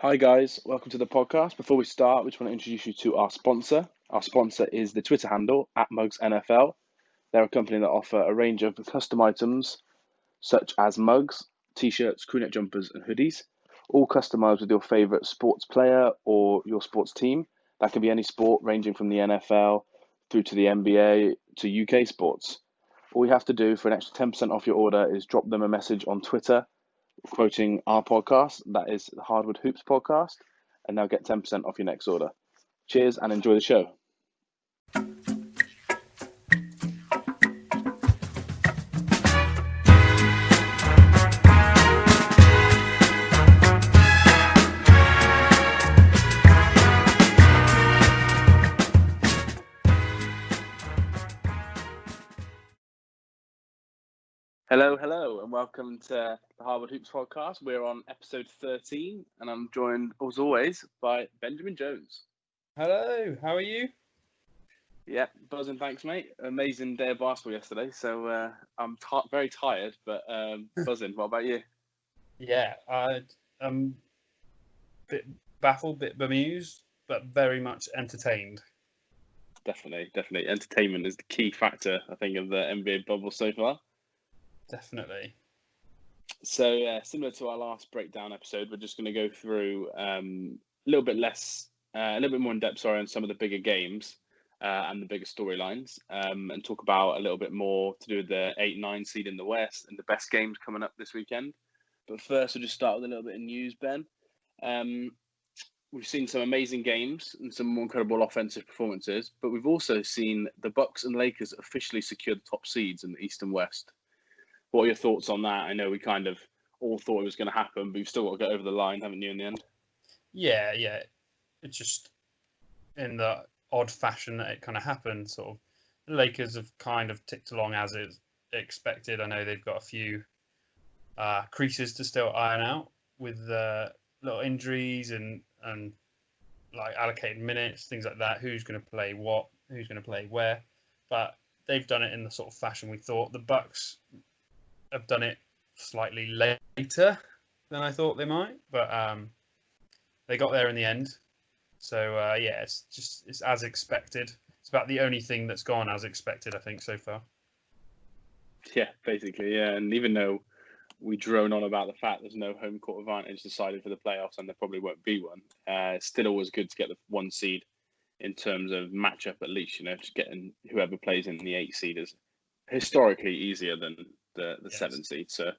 Hi guys, welcome to the podcast. Before we start, we just want to introduce you to our sponsor. Our sponsor is the Twitter handle @MugsNFL. They're a company that offer a range of custom items such as mugs, t-shirts, crewneck jumpers, and hoodies, all customized with your favorite sports player or your sports team. That can be any sport ranging from the NFL through to the NBA to UK sports. All you have to do for an extra 10% off your order is drop them a message on Twitter quoting our podcast, that is the Hardwood Hoops podcast, and they'll get 10% off your next order. Cheers and enjoy the show. Hello, and welcome to the Hardwood Hoops podcast. We're on episode 13, and I'm joined, as always, by Benjamin Jones. Hello, how are you? Yeah, buzzing, thanks, mate. Amazing day of basketball yesterday, so I'm very tired, but buzzing. What about you? Yeah, I'm a bit baffled, bit bemused, but very much entertained. Definitely. Entertainment is the key factor, I think, of the NBA bubble so far. Definitely. So similar to our last breakdown episode, we're just going to go through a little bit more in depth, on some of the bigger games and the bigger storylines, and talk about a little bit more to do with the 8-9 seed in the West and the best games coming up this weekend. But first, we'll just start with a little bit of news, Ben. We've seen some amazing games and some more incredible offensive performances, but we've also seen the Bucks and Lakers officially secure the top seeds in the East and West. What are your thoughts on that? I know we kind of all thought it was going to happen, but we've still got to get over the line, haven't you, in the end? Yeah. It's just in the odd fashion that it kind of happened. Sort of, the Lakers have kind of ticked along as is expected. I know they've got a few creases to still iron out with little injuries and like allocated minutes, things like that. Who's going to play what? Who's going to play where? But they've done it in the sort of fashion we thought. The Bucks have done it slightly later than I thought they might, but they got there in the end. So it's as expected. It's about the only thing that's gone as expected, I think, so far. Yeah, basically, yeah. And even though we drone on about the fact there's no home court advantage decided for the playoffs, and there probably won't be one, it's still always good to get the 1 seed in terms of matchup, at least. Just getting whoever plays in the 8 seed is historically easier than the 7 seed. So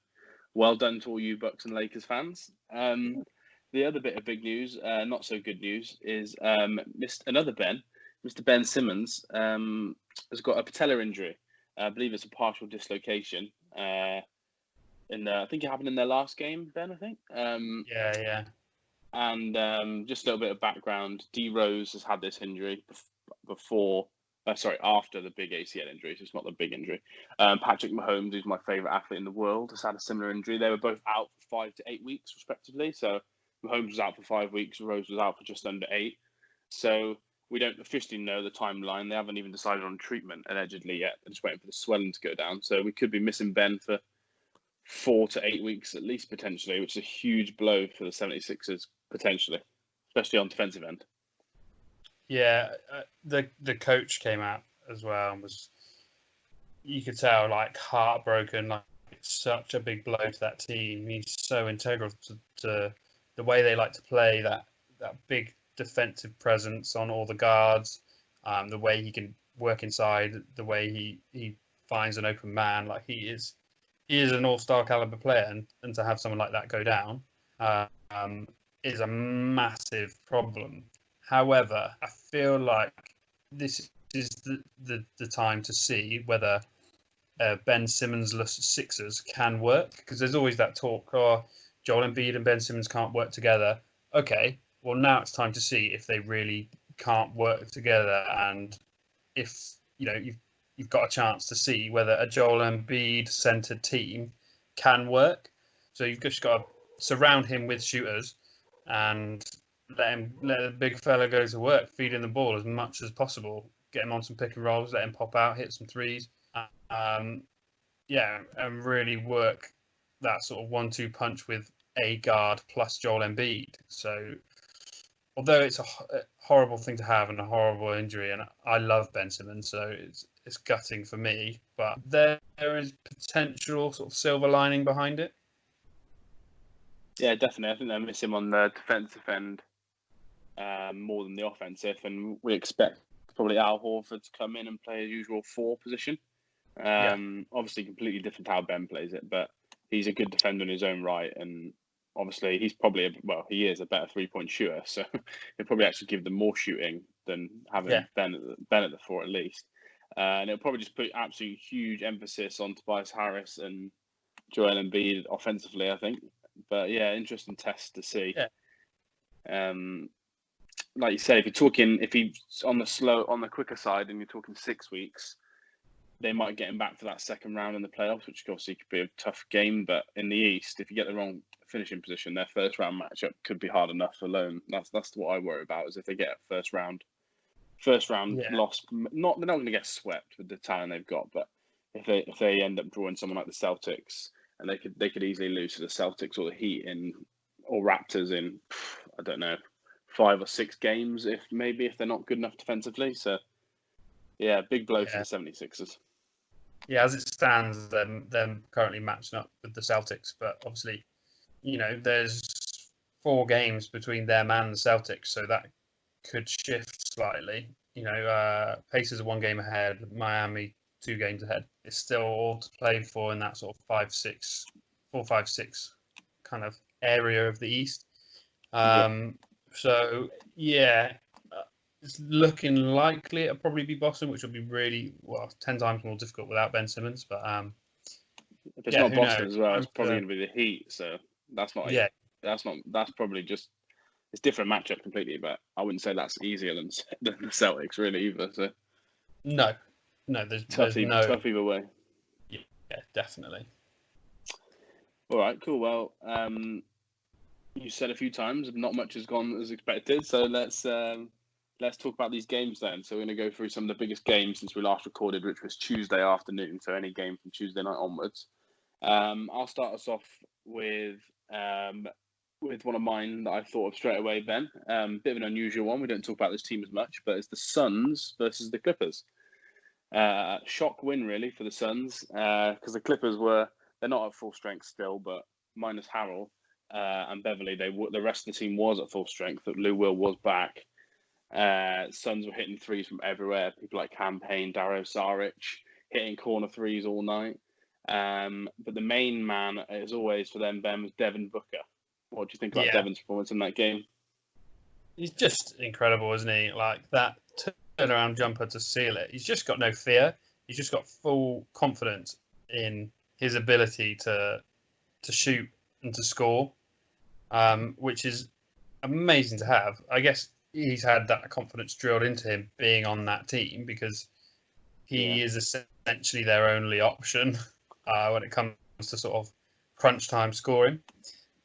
well done to all you Bucks and Lakers fans. The other bit of big news, not so good news, is Mr. Ben Simmons, has got a patella injury. I believe it's a partial dislocation. I think it happened in their last game, Ben, I think. Yeah. And just a little bit of background, D Rose has had this injury after the big ACL injury, so it's not the big injury. Patrick Mahomes, who's my favourite athlete in the world, has had a similar injury. They were both out for 5 to 8 weeks, respectively. So Mahomes was out for 5 weeks, Rose was out for just under 8. So we don't officially know the timeline. They haven't even decided on treatment, allegedly, yet. They're just waiting for the swelling to go down. So we could be missing Ben for 4 to 8 weeks at least, potentially, which is a huge blow for the 76ers, potentially, especially on defensive end. Yeah, the coach came out as well and you could tell, like, heartbroken. Like, it's such a big blow to that team. He's so integral to the way they like to play, that big defensive presence on all the guards, the way he can work inside, the way he finds an open man. Like, he is an all-star caliber player, and to have someone like that go down is a massive problem. However, I feel like this is the time to see whether Ben Simmons-less Sixers can work, because there's always that talk, Joel Embiid and Ben Simmons can't work together. Okay, well, now it's time to see if they really can't work together, and if you've got a chance to see whether a Joel Embiid-centered team can work. So you've just got to surround him with shooters and let the big fella go to work, feeding the ball as much as possible, get him on some pick and rolls, let him pop out, hit some threes, and really work that sort of 1-2 punch with a guard plus Joel Embiid. So although it's a horrible thing to have and a horrible injury, and I love Ben Simmons, so it's gutting for me, but there is potential sort of silver lining behind it. Yeah, definitely. I think they're missing on the defensive end more than the offensive, and we expect probably Al Horford to come in and play his usual 4 position. Obviously, completely different to how Ben plays it, but he's a good defender in his own right, and obviously he's probably he is a better 3-point shooter, so he'll probably actually give them more shooting than having Ben at the 4 at least. And it'll probably just put absolutely huge emphasis on Tobias Harris and Joel Embiid offensively, I think. But yeah, interesting test to see. Yeah. Like you say, if he's on the quicker side, and you're talking 6 weeks, they might get him back for that second round in the playoffs, which obviously could be a tough game. But in the East, if you get the wrong finishing position, their first round matchup could be hard enough alone. That's what I worry about, is if they get a first round loss. They're not going to get swept with the talent they've got, but if they end up drawing someone like the Celtics, and they could easily lose to the Celtics or the Heat or Raptors in, I don't know, 5 or 6 games if they're not good enough defensively. So yeah, big blow for the 76ers. Yeah, as it stands, them currently matching up with the Celtics, but obviously, there's 4 games between them and the Celtics, so that could shift slightly. Pacers are 1 game ahead, Miami 2 games ahead. It's still all to play for in that sort of 4, 5, 6 kind of area of the East. So yeah, it's looking likely it'll probably be Boston, which will be really 10 times more difficult without Ben Simmons. But if it's not Boston as well, it's probably going to be the Heat. So that's not. Yeah, that's probably just. It's different matchup completely, but I wouldn't say that's easier than the Celtics really either. So no, there's tough either way. Yeah, definitely. All right, cool. Well, you said a few times not much has gone as expected, so let's talk about these games then. So we're going to go through some of the biggest games since we last recorded, which was Tuesday afternoon. So any game from Tuesday night onwards. I'll start us off with one of mine that I thought of straight away, Ben. Bit of an unusual one. We don't talk about this team as much, but it's the Suns versus the Clippers. Shock win, really, for the Suns, because the Clippers they're not at full strength still, but minus Harrell and Beverly, the rest of the team was at full strength. Lou Will was back. Suns were hitting threes from everywhere. People like Cam Payne, Dario Saric, hitting corner threes all night. But the main man, as always, for them, Ben, was Devin Booker. What do you think about Devin's performance in that game? He's just incredible, isn't he? Like that turnaround jumper to seal it. He's just got no fear. He's just got full confidence in his ability to shoot and to score, which is amazing to have. I guess he's had that confidence drilled into him being on that team, because he is essentially their only option when it comes to sort of crunch time scoring.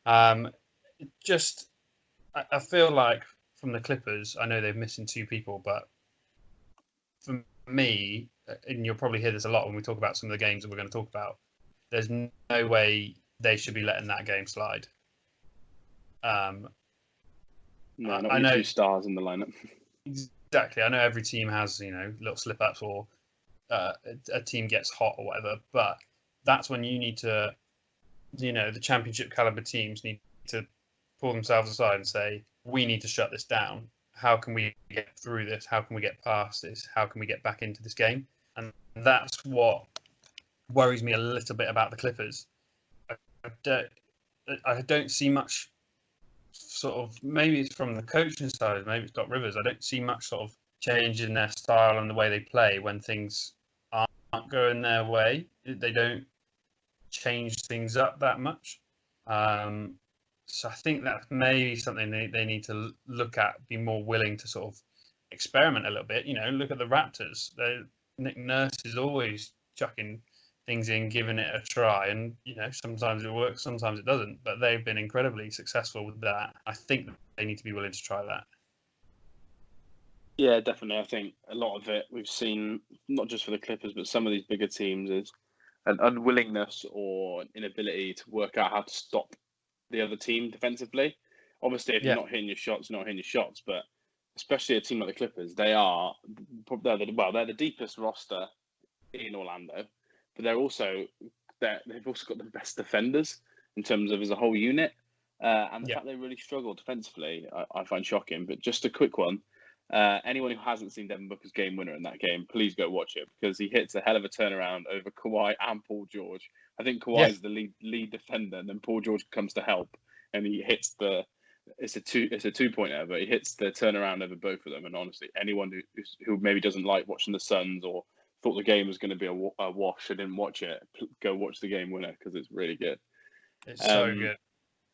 I feel like from the Clippers, I know they're missing 2 people, but for me, and you'll probably hear this a lot when we talk about some of the games that we're going to talk about, there's no way they should be letting that game slide. No, not with 2 stars in the lineup. Exactly. I know every team has, little slip-ups or a team gets hot or whatever, but that's when you need to, the championship caliber teams need to pull themselves aside and say, we need to shut this down. How can we get through this? How can we get past this? How can we get back into this game? And that's what worries me a little bit about the Clippers. I don't see much sort of, maybe it's from the coaching side, maybe it's Doc Rivers. I don't see much sort of change in their style and the way they play when things aren't going their way. They don't change things up that much. So I think that's maybe something they need to look at, be more willing to sort of experiment a little bit. Look at the Raptors. Nick Nurse is always chucking things in, giving it a try, and sometimes it works, sometimes it doesn't. But they've been incredibly successful with that. I think they need to be willing to try that. Yeah, definitely. I think a lot of it we've seen, not just for the Clippers, but some of these bigger teams, is an unwillingness or an inability to work out how to stop the other team defensively. Obviously, if you're Yeah, not hitting your shots, you're not hitting your shots. But especially a team like the Clippers, they're the deepest roster in Orlando, but they've also got the best defenders in terms of as a whole unit. And the yeah. fact they really struggle defensively, I find shocking. But just a quick one. Anyone who hasn't seen Devin Booker's game winner in that game, please go watch it because he hits a hell of a turnaround over Kawhi and Paul George. I think Kawhi Yeah, is the lead defender, and then Paul George comes to help, and he hits it's a 2-pointer, but he hits the turnaround over both of them. And honestly, anyone who maybe doesn't like watching the Suns or thought the game was going to be a wash and didn't watch it, go watch the game winner because it's really good. it's so Um, good.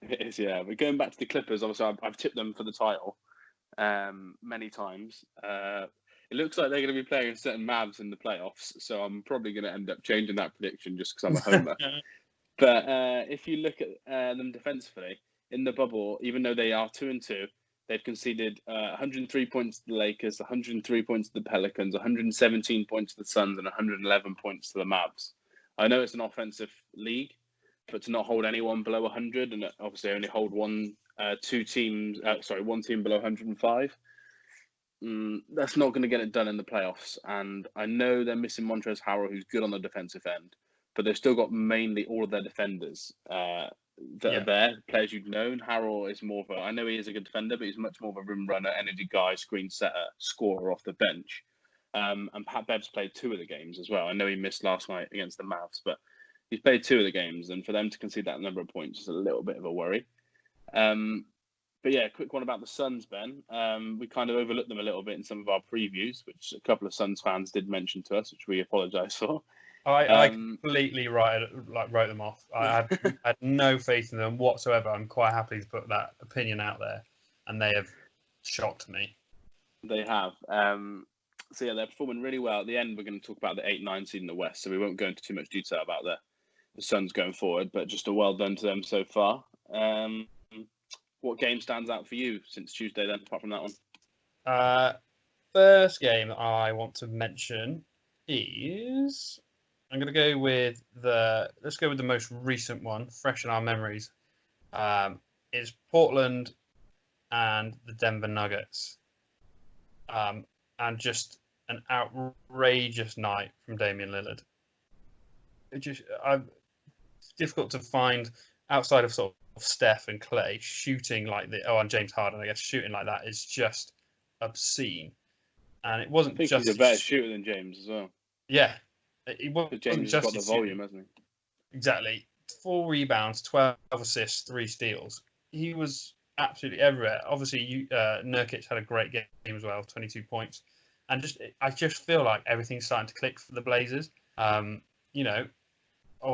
it is, yeah. But going back to the Clippers, obviously I've tipped them for the title many times. It looks like they're going to be playing certain Mavs in the playoffs, so I'm probably going to end up changing that prediction just because I'm a homer. But if you look at them defensively in the bubble, even though they are 2-2, they've conceded 103 points to the Lakers, 103 points to the Pelicans, 117 points to the Suns, and 111 points to the Mavs. I know it's an offensive league, but to not hold anyone below 100 and obviously only hold one team below 105, that's not going to get it done in the playoffs. And I know they're missing Montrezl Harrell, who's good on the defensive end, but they've still got mainly all of their defenders that are there, players you've known. Harrell is more of I know he is a good defender, but he's much more of a rim runner, energy guy, screen setter, scorer off the bench. And Pat Bev's played 2 of the games as well. I know he missed last night against the Mavs, but he's played 2 of the games, and for them to concede that number of points is a little bit of a worry. But yeah, quick one about the Suns, Ben. We kind of overlooked them a little bit in some of our previews, which a couple of Suns fans did mention to us, which we apologise for. I completely wrote them off. I had no faith in them whatsoever. I'm quite happy to put that opinion out there, and they have shocked me. They have. So yeah, they're performing really well. At the end, we're going to talk about the 8-9 seed in the West, so we won't go into too much detail about the Suns going forward, but just a well done to them so far. What game stands out for you since Tuesday then, apart from that one? First game I want to mention is I'm going to go with let's go with the most recent one, fresh in our memories. Is Portland and the Denver Nuggets. And just an outrageous night from Damian Lillard. It's difficult to find outside of sort of Steph and Clay shooting and James Harden, I guess, shooting like that is just obscene. And it wasn't just. He's a better shooter than James as well. Yeah. It wasn't James has got the volume, hasn't he? Exactly. 4 rebounds, 12 assists, 3 steals. He was absolutely everywhere. Obviously, Nurkic had a great game as well, 22 points. And I just feel like everything's starting to click for the Blazers. All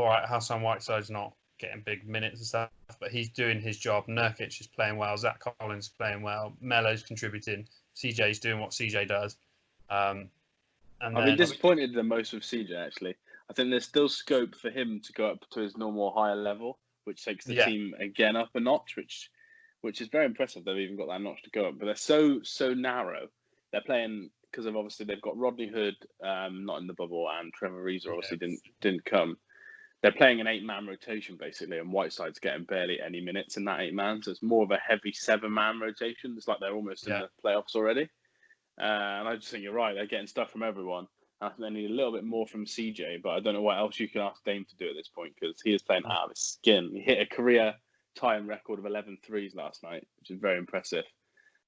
right, Hassan Whiteside's not getting big minutes and stuff, but he's doing his job. Nurkic is playing well. Zach Collins is playing well. Melo's contributing. CJ's doing what CJ does. I've been disappointed the most with CJ, actually. I think there's still scope for him to go up to his normal higher level, which takes the team again up a notch, which is very impressive. They've even got that notch to go up, but they're so narrow. They're playing because of obviously they've got Rodney Hood not in the bubble, and Trevor Ariza obviously didn't come. They're playing an 8-man rotation basically, and Whiteside's getting barely any minutes in that 8-man, so it's more of a heavy 7-man rotation. It's like they're almost in the playoffs already. And I just think you're right. They're getting stuff from everyone. I think they need a little bit more from CJ, but I don't know what else you can ask Dame to do at this point because he is playing out of his skin. He hit a career time record of 11 threes last night, which is very impressive.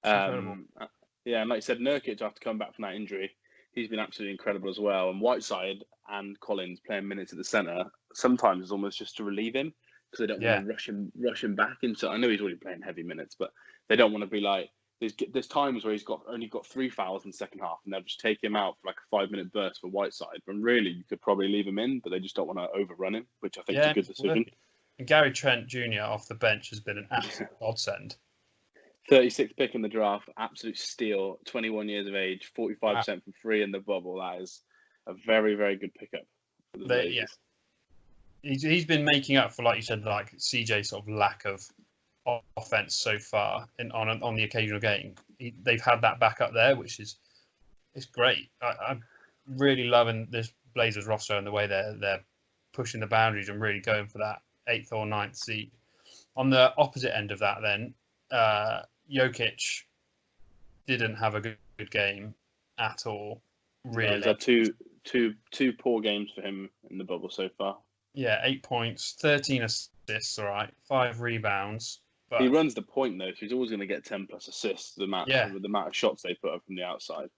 And like you said, Nurkic, after coming back from that injury, he's been absolutely incredible as well. And Whiteside and Collins playing minutes at the centre sometimes is almost just to relieve him because they don't want to rush him back into. I know he's already playing heavy minutes, but they don't want to be like. There's times where he's only got 3 fouls in the second half, and they'll just take him out for like a 5-minute burst for Whiteside. When really you could probably leave him in, but they just don't want to overrun him, which I think is a good decision. And Gary Trent Jr. off the bench has been an absolute godsend. 36th pick in the draft, absolute steal. 21 years of age, 45% from free in the bubble. That is a very, very good pickup. He's been making up for, like you said, like CJ's sort of lack of offense so far on the occasional game. They've had that back up there, which is great. I'm really loving this Blazers roster and the way they're pushing the boundaries and really going for that 8th or 9th seed. On the opposite end of that, then, Jokic didn't have a good game at all. Really, no, he's had two poor games for him in the bubble so far. Yeah, 8 points, 13 assists, all right, 5 rebounds. But he runs the point though, so he's always going to get 10+ assists. The amount of shots they put up from the outside.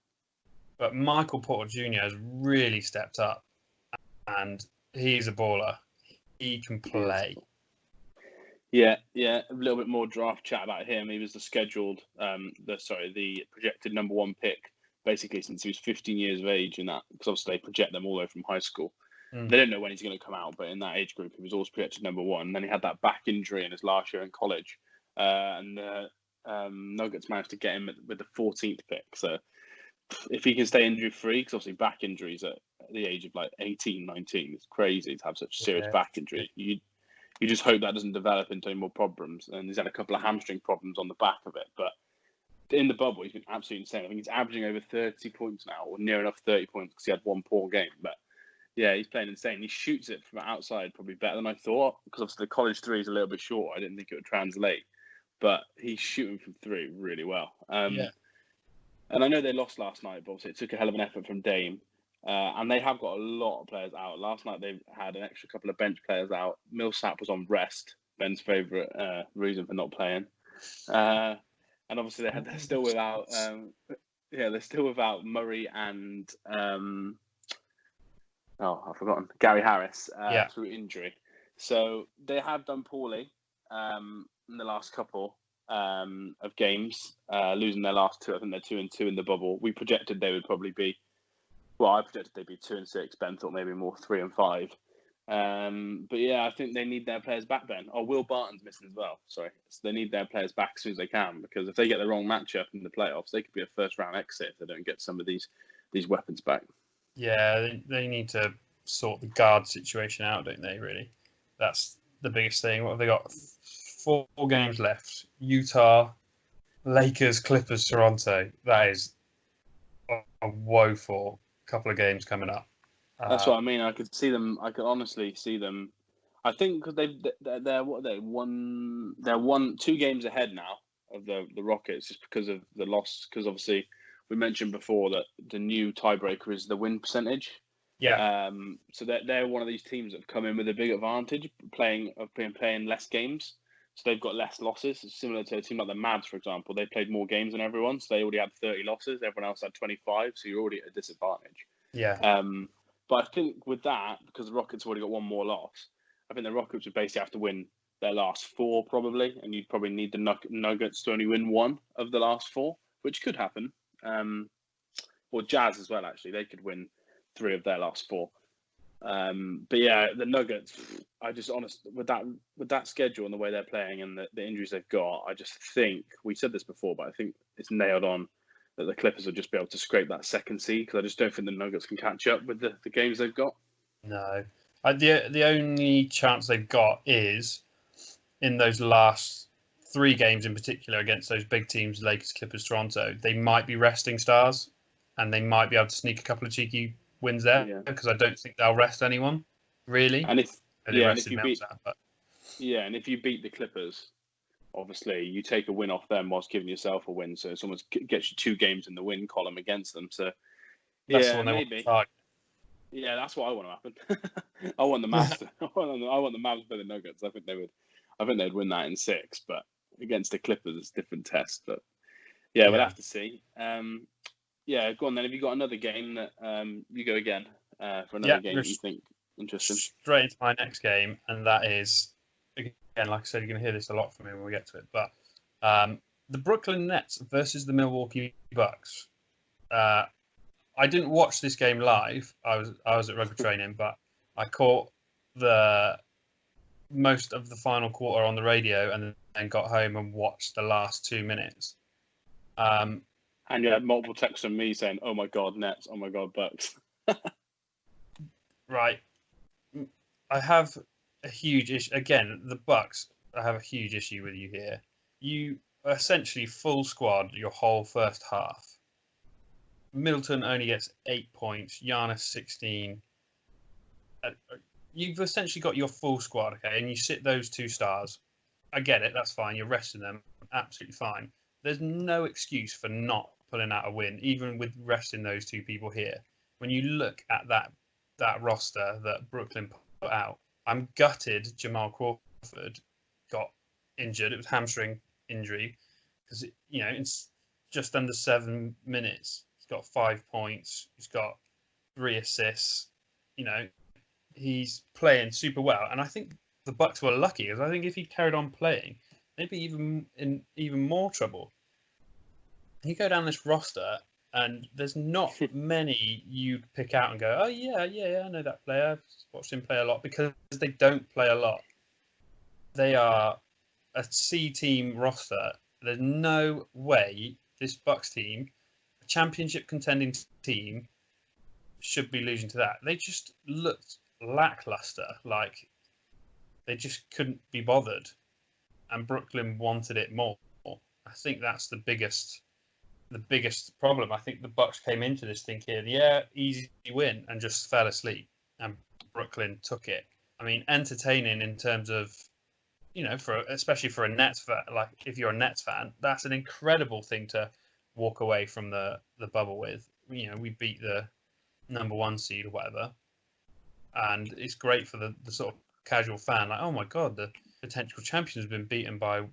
But Michael Porter Jr. has really stepped up, and he's a baller. He can play. Yeah, a little bit more draft chat about him. He was the projected number 1 pick, basically since he was 15 years of age in that, because obviously they project them all the way from high school. They don't know when he's going to come out, but in that age group, he was always projected number 1. And then he had that back injury in his last year in college, and the Nuggets managed to get him with the 14th pick. So if he can stay injury-free, because obviously back injuries at the age of like 18, 19, it's crazy to have such a serious back injury. You just hope that doesn't develop into any more problems. And he's had a couple of hamstring problems on the back of it. But in the bubble, he's been absolutely insane. I think he's averaging over 30 points now, or near enough 30 points, because he had one poor game. But yeah, he's playing insane. He shoots it from outside probably better than I thought, because obviously the college 3 is a little bit short. I didn't think it would translate. But he's shooting from 3 really well. And I know they lost last night, but obviously it took a hell of an effort from Dame. And they have got a lot of players out. Last night they had an extra couple of bench players out. Millsap was on rest, Ben's favourite reason for not playing. And obviously they're still without Murray and I've forgotten, Gary Harris through injury. So they have done poorly in the last couple of games, losing their last 2. I think they're 2-2 in the bubble. We projected they would probably be. Well, I projected they'd be 2-6. Ben thought maybe more 3-5. But yeah, I think they need their players back, Ben. Oh, Will Barton's missing as well. Sorry. So they need their players back as soon as they can, because if they get the wrong matchup in the playoffs, they could be a first-round exit if they don't get some of these weapons back. Yeah, they need to sort the guard situation out, don't they, really? That's the biggest thing. What have they got? 4 games left. Utah, Lakers, Clippers, Toronto. That is a woeful couple of games coming up. That's what I mean. I could honestly see them. I think because they're 2 games ahead now of the Rockets, just because of the loss. Because obviously we mentioned before that the new tiebreaker is the win percentage. Yeah. So they're one of these teams that have come in with a big advantage, playing less games. So they've got less losses. It's similar to a team like the Mavs, for example. They played more games than everyone, so they already had 30 losses. Everyone else had 25, so you're already at a disadvantage. Yeah. But I think with that, because the Rockets have already got 1 more loss, I think the Rockets would basically have to win their last 4 probably, and you'd probably need the Nuggets to only win 1 of the last 4, which could happen. Or Jazz as well, actually. They could win 3 of their last 4. But yeah, the Nuggets, I just honestly, with that schedule and the way they're playing and the injuries they've got, I just think, we said this before, but I think it's nailed on that the Clippers will just be able to scrape that 2nd seed, because I just don't think the Nuggets can catch up with the games they've got. No. The only chance they've got is in those last 3 games in particular against those big teams, Lakers, Clippers, Toronto. They might be resting stars, and they might be able to sneak a couple of cheeky wins there, because I don't think they'll rest anyone, really. And if you beat the Clippers, obviously you take a win off them whilst giving yourself a win, so it's almost gets you 2 games in the win column against them. So maybe. Yeah, that's what I want to happen. I want the Mavs. I want the Mavs to play the Nuggets. I think they'd win that in 6, but against the Clippers, it's a different test. But yeah, we'll have to see. Yeah, go on then. Have you got another game that you go again for another game that you think interesting? Straight into my next game, and that is, again, like I said, you're going to hear this a lot from me when we get to it, but the Brooklyn Nets versus the Milwaukee Bucks. I didn't watch this game live. I was at rugby training, but I caught most of the final quarter on the radio, and then got home and watched the last 2 minutes. And you had multiple texts from me saying, "Oh my God, Nets! Oh my God, Bucks!" Right. I have a huge issue. Again, the Bucks, I have a huge issue with you here. You essentially full squad your whole first half. Middleton only gets 8 points. Giannis 16. You've essentially got your full squad, okay, and you sit those 2 stars. I get it. That's fine. You're resting them. Absolutely fine. There's no excuse for not pulling out a win, even with resting those two people here. When you look at that roster that Brooklyn put out, I'm gutted Jamal Crawford got injured. It was hamstring injury because it's just under 7 minutes. He's got 5 points. He's got 3 assists. You know, he's playing super well, and I think the Bucks were lucky because I think if he carried on playing, they'd be even more trouble. You go down this roster, and there's not many you'd pick out and go, oh yeah, I know that player. I've watched him play a lot, because they don't play a lot. They are a C team roster. There's no way this Bucks team, a championship contending team, should be losing to that. They just looked lackluster, like they just couldn't be bothered, and Brooklyn wanted it more. I think that's the biggest problem. I think the Bucks came into this thinking, yeah, easy win, and just fell asleep, and Brooklyn took it. I mean, entertaining in terms of, especially for a Nets fan. Like, if you're a Nets fan, that's an incredible thing to walk away from the bubble with. We beat the number 1 seed or whatever, and it's great for the sort of casual fan. Like, oh my god, the potential champions have been beaten by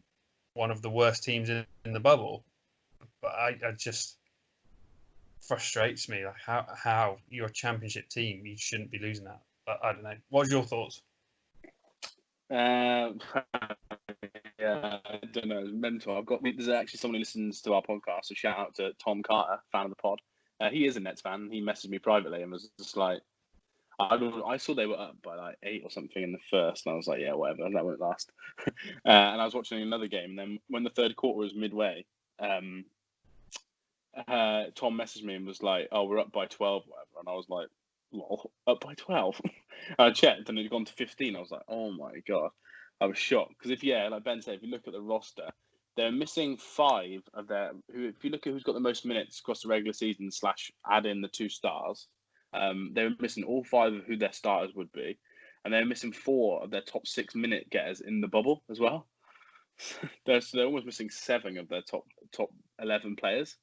one of the worst teams in the bubble. But I just frustrates me, like how you're a championship team, you shouldn't be losing that. But I don't know. What's your thoughts? Yeah, I don't know. It's mental. There's actually someone who listens to our podcast. So shout out to Tom Carter, fan of the pod. He is a Nets fan. He messaged me privately and was just like, I saw they were up by like 8 or something in the first, and I was like, yeah, whatever, that won't last. And I was watching another game, and then when the third quarter was midway, Tom messaged me and was like, oh, we're up by 12, whatever. And I was like, lol, up by 12? I checked, and it had gone to 15. I was like, oh my god. I was shocked. Because like Ben said, if you look at the roster, they're missing 5 of their, if you look at who's got the most minutes across the regular season / add in the 2 stars, they were missing all 5 of who their starters would be. And they're missing 4 of their top 6 minute getters in the bubble as well. They're almost missing 7 of their top 11 players.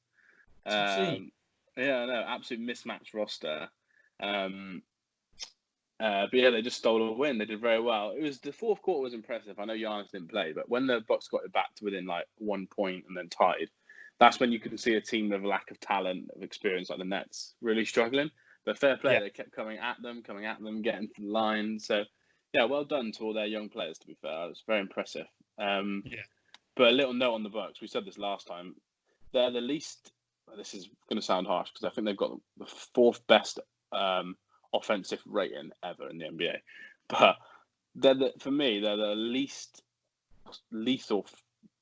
Yeah, no, absolute mismatched roster. But yeah, they just stole a win. They did very well. The fourth quarter was impressive. I know Giannis didn't play, but when the Bucks got it back to within like 1 point and then tied, that's when you can see a team with a lack of talent, of experience, like the Nets, really struggling. But fair play, They kept coming at them, getting to the line. So yeah, well done to all their young players, to be fair. It was very impressive. But a little note on the Bucks. We said this last time. They're the least. This is going to sound harsh because I think they've got the 4th best offensive rating ever in the NBA. But for me, they're the least lethal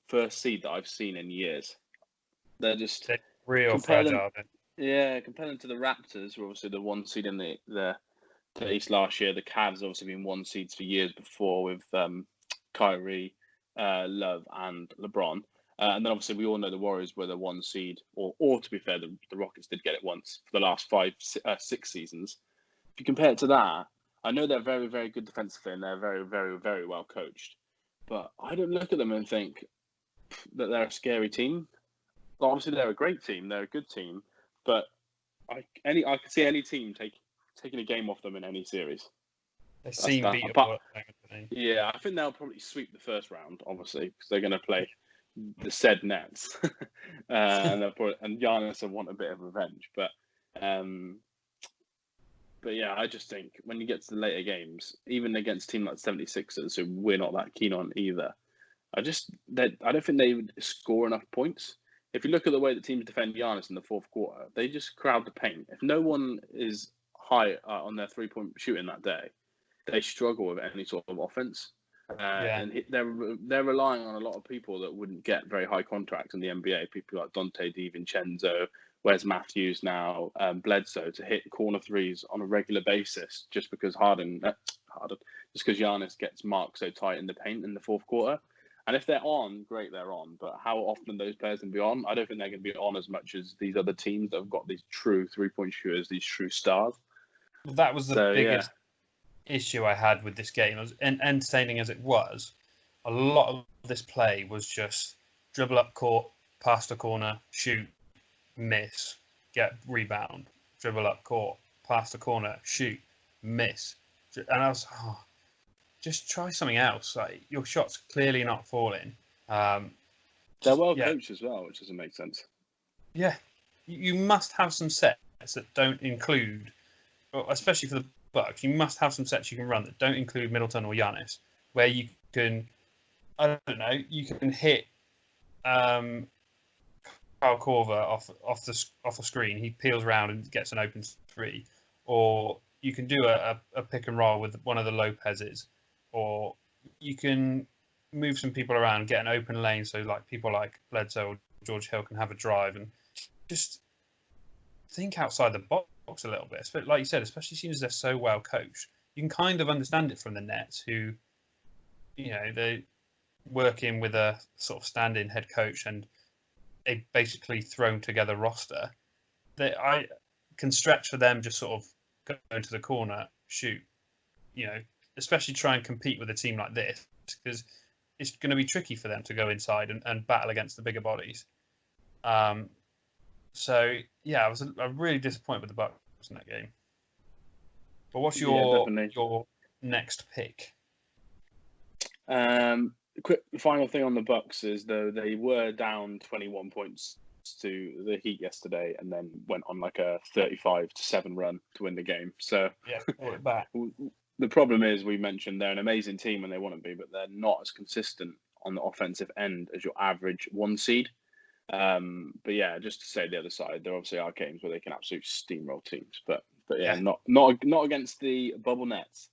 first seed that I've seen in years. They're just real fragile. Compare them to the Raptors, who are obviously the 1 seed in the East last year. The Cavs obviously been 1 seeds for years before with Kyrie, Love, and LeBron. And then obviously we all know the Warriors were the 1 seed, or to be fair, the Rockets did get it once for the last 6 seasons. If you compare it to that, I know they're very, very good defensively and they're very, very, very well coached. But I don't look at them and think that they're a scary team. Well, obviously, they're a great team. They're a good team. But I could see any team taking a game off them in any series. They seem beatable. Yeah, I think they'll probably sweep the first round, obviously, because they're going to play the said Nets, and Giannis will want a bit of revenge. But yeah, I just think when you get to the later games, even against a team like 76ers, who we're not that keen on either, I don't think they would score enough points. If you look at the way the teams defend Giannis in the fourth quarter, they just crowd the paint. If no one is high on their 3-point shooting that day, they struggle with any sort of offense. And they're relying on a lot of people that wouldn't get very high contracts in the NBA. People like Dante DiVincenzo, Wes Matthews now, Bledsoe, to hit corner threes on a regular basis just because just because Giannis gets marked so tight in the paint in the fourth quarter. And if they're on, great, they're on. But how often those players can be on, I don't think they're going to be on as much as these other teams that have got these true 3-point shooters, these true stars. Well, that was the biggest issue I had with this game. As entertaining as it was, a lot of this play was just dribble up court, pass the corner, shoot, miss, get rebound, dribble up court, pass the corner, shoot, miss. And I was, just try something else. Like, your shot's clearly not falling. They're well coached as well, which doesn't make sense. Yeah, you must have some sets that don't include, especially for the Bucks, you must have some sets you can run that don't include Middleton or Giannis, where you can, I don't know, you can hit Kyle Korver off the screen. He peels around and gets an open three, or you can do a pick and roll with one of the Lopez's, or you can move some people around, get an open lane, so like people like Bledsoe or George Hill can have a drive, and just think outside the box a little bit. But like you said, especially since they're so well coached, you can kind of understand it from the Nets, who, they work in with a sort of stand-in head coach and a basically thrown together roster. I can stretch for them just sort of go into the corner, shoot, especially try and compete with a team like this, because it's going to be tricky for them to go inside and battle against the bigger bodies. So yeah, I'm really disappointed with the Bucks in that game. But what's your next pick? Quick final thing on the Bucks is, though, they were down 21 points to the Heat yesterday, and then went on like a 35-7 run to win the game. So yeah, pull it back. The problem is, we mentioned they're an amazing team and they want to be, but they're not as consistent on the offensive end as your average 1 seed. But yeah, just to say the other side, there obviously are games where they can absolutely steamroll teams, but yeah, not against the bubble Nets.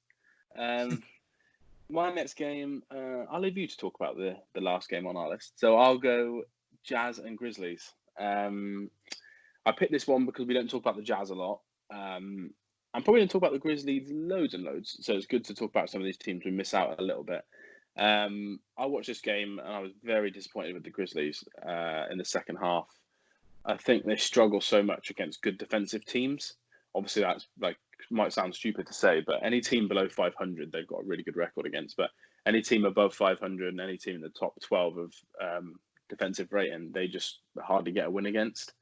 My next game, I'll leave you to talk about the last game on our list. So I'll go Jazz and Grizzlies. I picked this one because we don't talk about the Jazz a lot. I'm probably going to talk about the Grizzlies loads and loads, so it's good to talk about some of these teams we miss out a little bit. I watched this game and I was very disappointed with the Grizzlies in the second half. I think they struggle so much against good defensive teams. Obviously, that's might sound stupid to say, but any team below 500, they've got a really good record against. But any team above 500 and any team in the top 12 of defensive rating, they just hardly get a win against.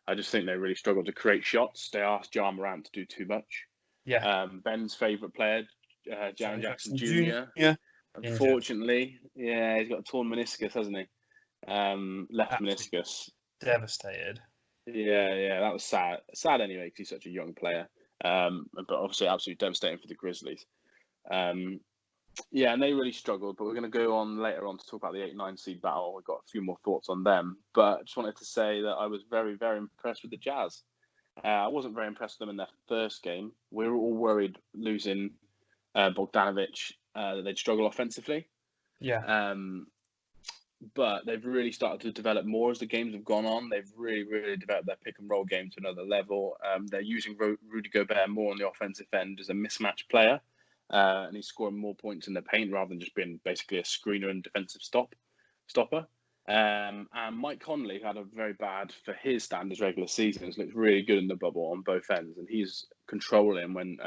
I just think they really struggle to create shots. They ask Ja Morant to do too much. Yeah. Ben's favourite player, Jaren Jackson Jr. Yeah. Unfortunately, he's got a torn meniscus, hasn't he? Left meniscus. Devastated. Yeah, that was sad. Sad anyway, because he's such a young player. But obviously absolutely devastating for the Grizzlies. And they really struggled, but we're going to go on later on to talk about the 8-9 seed battle. We've got a few more thoughts on them, but I just wanted to say that I was very, very impressed with the Jazz. I wasn't very impressed with them in their first game. We were all worried losing Bogdanovic, that they'd struggle offensively. Yeah. But they've really started to develop more as the games have gone on. They've really, really developed their pick and roll game to another level. They're using Rudy Gobert more on the offensive end as a mismatch player. And he's scoring more points in the paint rather than just being basically a screener and defensive stopper. And Mike Conley had a very bad, for his standards, regular season. He's looked really good in the bubble on both ends. And he's controlling when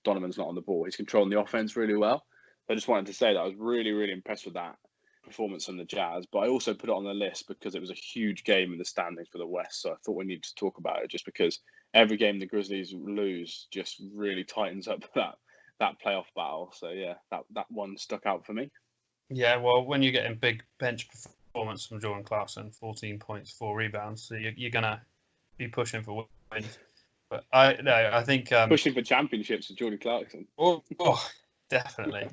Donovan's not on the ball. He's controlling the offense really well. I just wanted to say that I was really, really impressed with that performance from the Jazz, but I also put it on the list because it was a huge game in the standings for the West, so I thought we needed to talk about it, just because every game the Grizzlies lose just really tightens up that playoff battle. So yeah, that one stuck out for me. Yeah, well, when you're getting big bench performance from Jordan Clarkson, 14 points, 4 rebounds, so you're gonna be pushing for wins. But I think pushing for championships with Jordan Clarkson. Oh, definitely.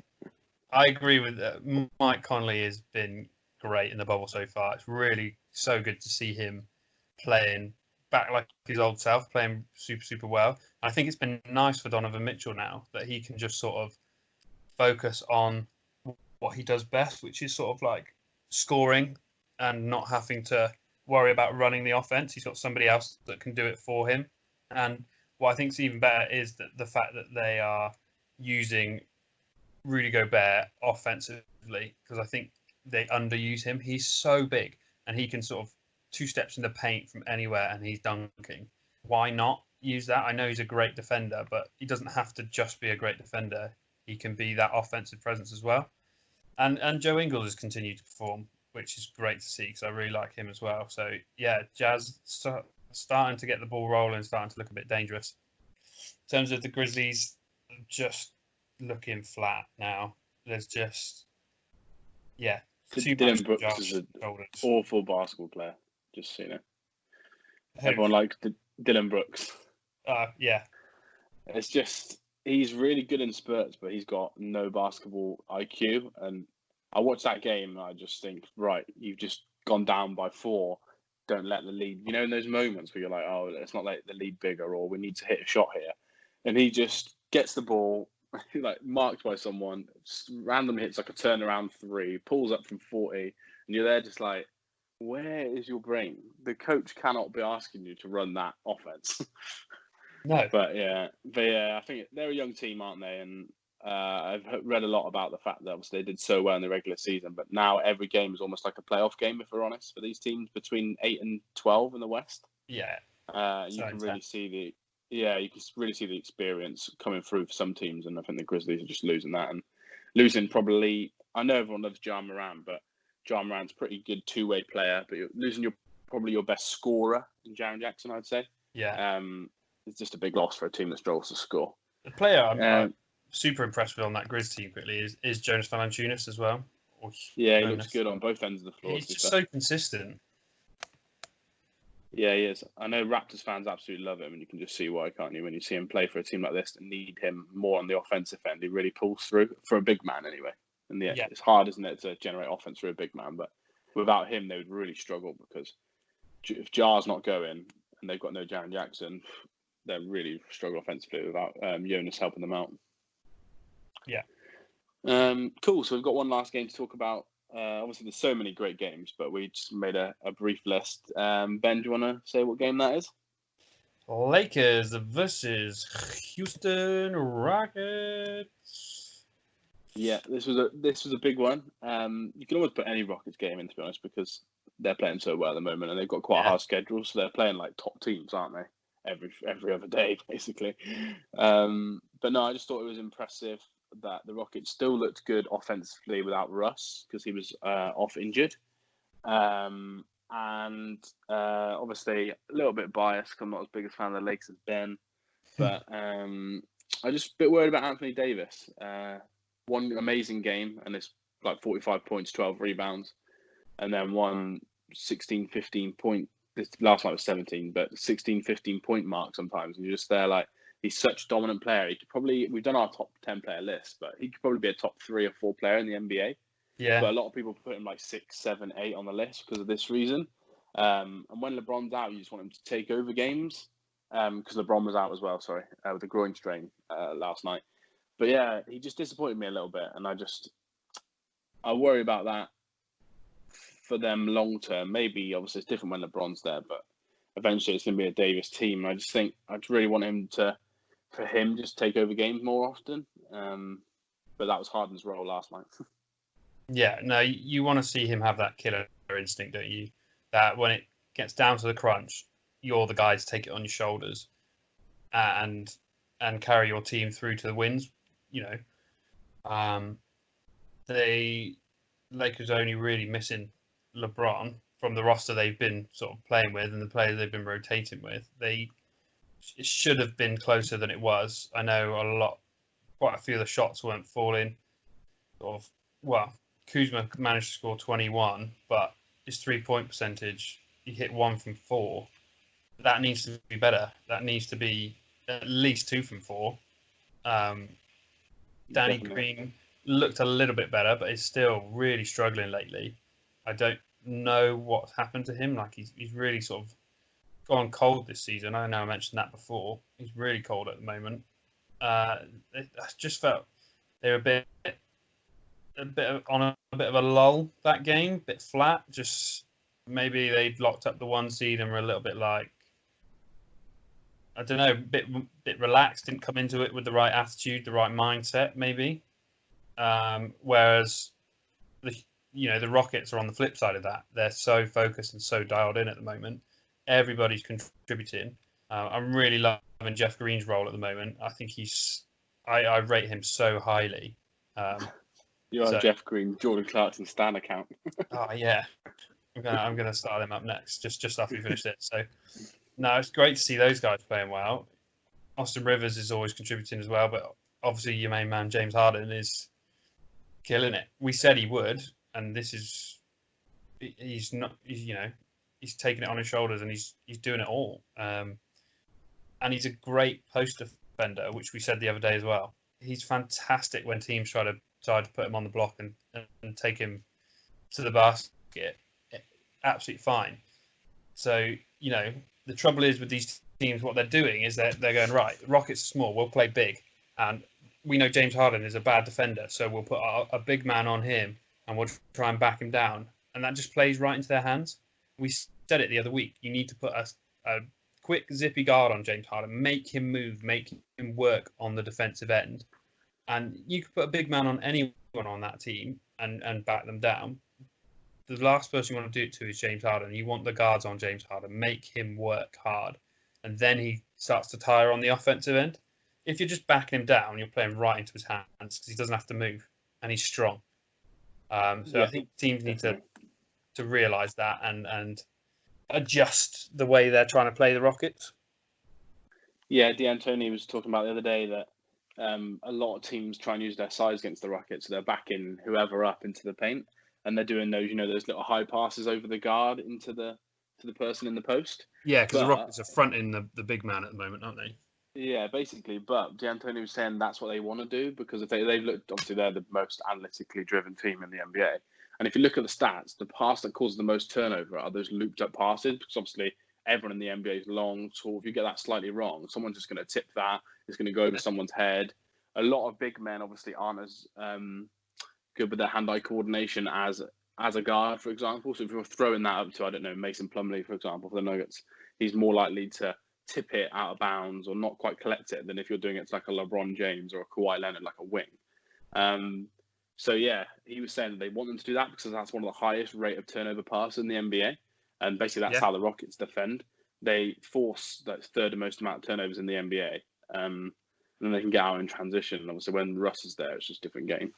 I agree with that. Mike Conley has been great in the bubble so far. It's really so good to see him playing back like his old self, playing super, super well. I think it's been nice for Donovan Mitchell now that he can just sort of focus on what he does best, which is sort of like scoring and not having to worry about running the offense. He's got somebody else that can do it for him. And what I think is even better is that the fact that they are using Rudy Gobert offensively, because I think they underuse him. He's so big and he can sort of 2 steps in the paint from anywhere and he's dunking. Why not use that? I know he's a great defender, but he doesn't have to just be a great defender. He can be that offensive presence as well. And Joe Ingles has continued to perform, which is great to see because I really like him as well. So yeah, Jazz starting to get the ball rolling, starting to look a bit dangerous. In terms of the Grizzlies, just looking flat now. There's just too much Dylan on Brooks is Josh's an shoulders. awful basketball player. Just so you know, Who? everyone likes Dylan Brooks. Yeah, It's just he's really good in spurts, but he's got no basketball IQ. And I watched that game, and I just think, right, you've just gone down by 4. Don't let the lead. You know, in those moments where you're like, oh, let's not let the lead bigger, or we need to hit a shot here, and he just gets the ball, like marked by someone, random hits like a turnaround 3, pulls up from 40, and you're there just like, where is your brain? The coach cannot be asking you to run that offense. no, But yeah, I think they're a young team, aren't they? And I've read a lot about the fact that obviously they did so well in the regular season, but now every game is almost like a playoff game, if we're honest, for these teams between 8 and 12 in the West. yeah, You so can really intense. see you can really see the experience coming through for some teams, and I think the Grizzlies are just losing that and losing probably. I know everyone loves Ja Morant, but Ja Morant's a pretty good two-way player, but you're losing probably your best scorer in Jaren Jackson, I'd say. Yeah, It's just a big loss for a team that struggles to score. the player I'm Um, super impressed with on that Grizz team quickly is Jonas Valanciunas as well. Or yeah, he looks Jonas. good on both ends of the floor, He's to be just fair. so consistent. Yeah, he is. I know Raptors fans absolutely love him, and you can just see why, can't you? When you see him play for a team like this and need him more on the offensive end, he really pulls through for a big man anyway. And Yeah, it's hard, isn't it, to generate offense for a big man? But without him, they would really struggle because if Jar's not going and they've got no Jaren Jackson, they really struggle offensively without Jonas helping them out. yeah. Cool. So we've got one last game to talk about. Obviously, there's so many great games, but we just made a brief list. Ben, do you want to say what game that is? Lakers versus Houston Rockets. Yeah, this was a big one. You can almost put any Rockets game in, to be honest, because they're playing so well at the moment, and they've got quite a Yeah, hard schedule, so they're playing like top teams, aren't they? Every other day, basically. But no, I just thought it was impressive that the Rockets still looked good offensively without Russ because he was off injured. And obviously a little bit biased. 'Cause I'm not as big a fan of the Lakers as Ben, but I'm just a bit worried about Anthony Davis. One amazing game, and it's like 45 points, 12 rebounds, and then one 16, 15 point. This last night was 17, but 16, 15 point mark sometimes, and you're just there like he's such a dominant player. He could probably we've done our top 10 player list, but he could probably be a top 3 or 4 player in the NBA. yeah, But a lot of people put him like 6, 7, 8 on the list because of this reason. And when LeBron's out, you just want him to take over games because LeBron was out as well. Sorry, with a groin strain last night. But yeah, he just disappointed me a little bit, and I worry about that for them long term. Maybe obviously it's different when LeBron's there, but eventually it's going to be a Davis team. I just think I just really want him for him just take over games more often. But that was Harden's role last night. yeah. No, you want to see him have that killer instinct, don't you? That when it gets down to the crunch, you're the guy to take it on your shoulders and carry your team through to the wins. You know, the Lakers only really missing LeBron from the roster they've been sort of playing with and the players they've been rotating with. It should have been closer than it was. I know quite a few of the shots weren't falling. Sort of, well, Kuzma managed to score 21, but his 3-point percentage, he hit 1 from 4. That needs to be better. That needs to be at least 2 from 4. Danny Definitely. Green looked a little bit better, but is still really struggling lately. I don't know what's happened to him. Like he's really sort of gone cold this season. I know I mentioned that before. He's really cold at the moment. I just felt they were on a bit of a lull that game, a bit flat. Just maybe they'd locked up the 1 seed and were a little bit like, I don't know, bit relaxed, didn't come into it with the right attitude, the right mindset, maybe. Whereas the Rockets are on the flip side of that. They're so focused and so dialed in at the moment. Everybody's contributing. I'm really loving Jeff Green's role at the moment. I think I rate him so highly. You are So, Jeff Green, Jordan Clarkson Stan account. oh yeah, I'm gonna start him up next, just after we finish it. So, no, it's great to see those guys playing well. Austin Rivers is always contributing as well, but obviously your main man James Harden is killing it. We said he would, and he's not. He's taking it on his shoulders and he's doing it all. And he's a great post defender, which we said the other day as well. He's fantastic when teams try to put him on the block and take him to the basket. Absolutely fine. So, the trouble is with these teams, what they're doing is they're going, right, Rockets are small, we'll play big. And we know James Harden is a bad defender, so we'll put a big man on him and we'll try and back him down. And that just plays right into their hands. We said it the other week. You need to put a quick, zippy guard on James Harden, make him move, make him work on the defensive end. And you could put a big man on anyone on that team and back them down. The last person you want to do it to is James Harden. You want the guards on James Harden, make him work hard, and then he starts to tire on the offensive end. If you're just backing him down, you're playing right into his hands because he doesn't have to move and he's strong. So yeah, I think teams need to realise that and adjust the way they're trying to play the Rockets. Yeah, D'Antoni was talking about the other day that a lot of teams try and use their size against the Rockets, so they're backing whoever up into the paint, and they're doing those, those little high passes over the guard into the person in the post. Yeah, because the Rockets are fronting the big man at the moment, aren't they? Yeah, basically. But D'Antoni was saying that's what they want to do because if they've looked, obviously they're the most analytically driven team in the NBA. And if you look at the stats, the pass that causes the most turnover are those looped up passes because obviously everyone in the NBA is long, tall. If you get that slightly wrong, someone's just going to tip that. It's going to go over someone's head. A lot of big men obviously aren't as good with their hand-eye coordination as a guard, for example. So if you're throwing that up to, I don't know, Mason Plumlee, for example, for the Nuggets, he's more likely to tip it out of bounds or not quite collect it than if you're doing it to like a LeBron James or a Kawhi Leonard, like a wing. So yeah, he was saying that they want them to do that because that's one of the highest rate of turnover passes in the NBA. And basically that's how the Rockets defend. They force that third most amount of turnovers in the NBA. And then they can get out in transition. And obviously when Russ is there, it's just a different game.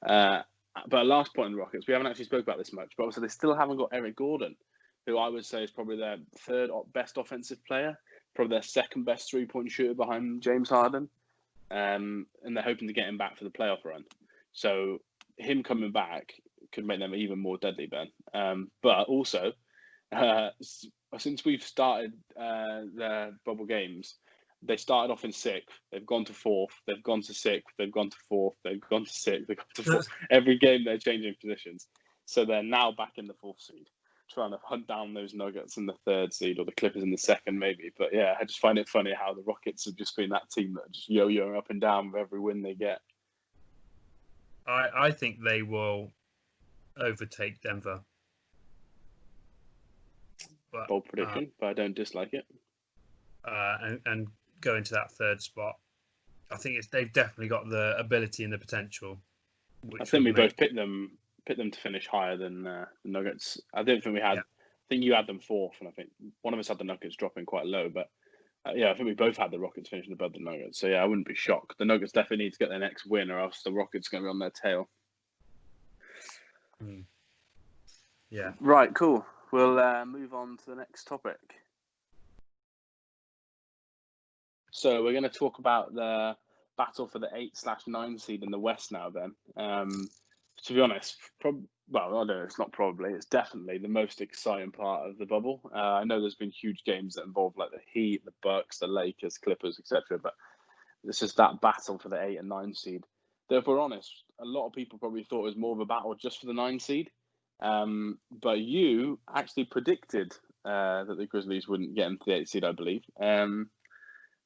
But last point in the Rockets, we haven't actually spoke about this much, but obviously they still haven't got Eric Gordon, who I would say is probably their third best offensive player, probably their second best three-point shooter behind James Harden. And they're hoping to get him back for the playoff run. So him coming back could make them even more deadly, Ben. But also, since we've started the bubble games, they started off in sixth. They've gone to fourth. They've gone to sixth. They've gone to fourth. They've gone to sixth. They've gone to fourth. Every game they're changing positions. So they're now back in the fourth seed, trying to hunt down those Nuggets in the third seed or the Clippers in the second, maybe. But yeah, I just find it funny how the Rockets have just been that team that are just yo-yoing up and down with every win they get. I think they will overtake Denver. But, bold prediction, but I don't dislike it. And go into that third spot. I think they've definitely got the ability and the potential. I think we both picked them to finish higher than the Nuggets. I don't think we had. Yeah. I think you had them fourth, and I think one of us had the Nuggets dropping quite low. But I think we both had the Rockets finishing above the Nuggets. So yeah, I wouldn't be shocked. The Nuggets definitely need to get their next win, or else the Rockets are going to be on their tail. Yeah. Right. Cool. We'll move on to the next topic. So we're going to talk about the battle for the 8/9 seed in the West now, Ben. To be honest, it's not probably. It's definitely the most exciting part of the bubble. I know there's been huge games that involve like the Heat, the Bucks, the Lakers, Clippers, etc. But it's just that battle for the 8 and 9 seed. Though, if we're honest, a lot of people probably thought it was more of a battle just for the 9 seed. But you actually predicted that the Grizzlies wouldn't get into the 8 seed, I believe.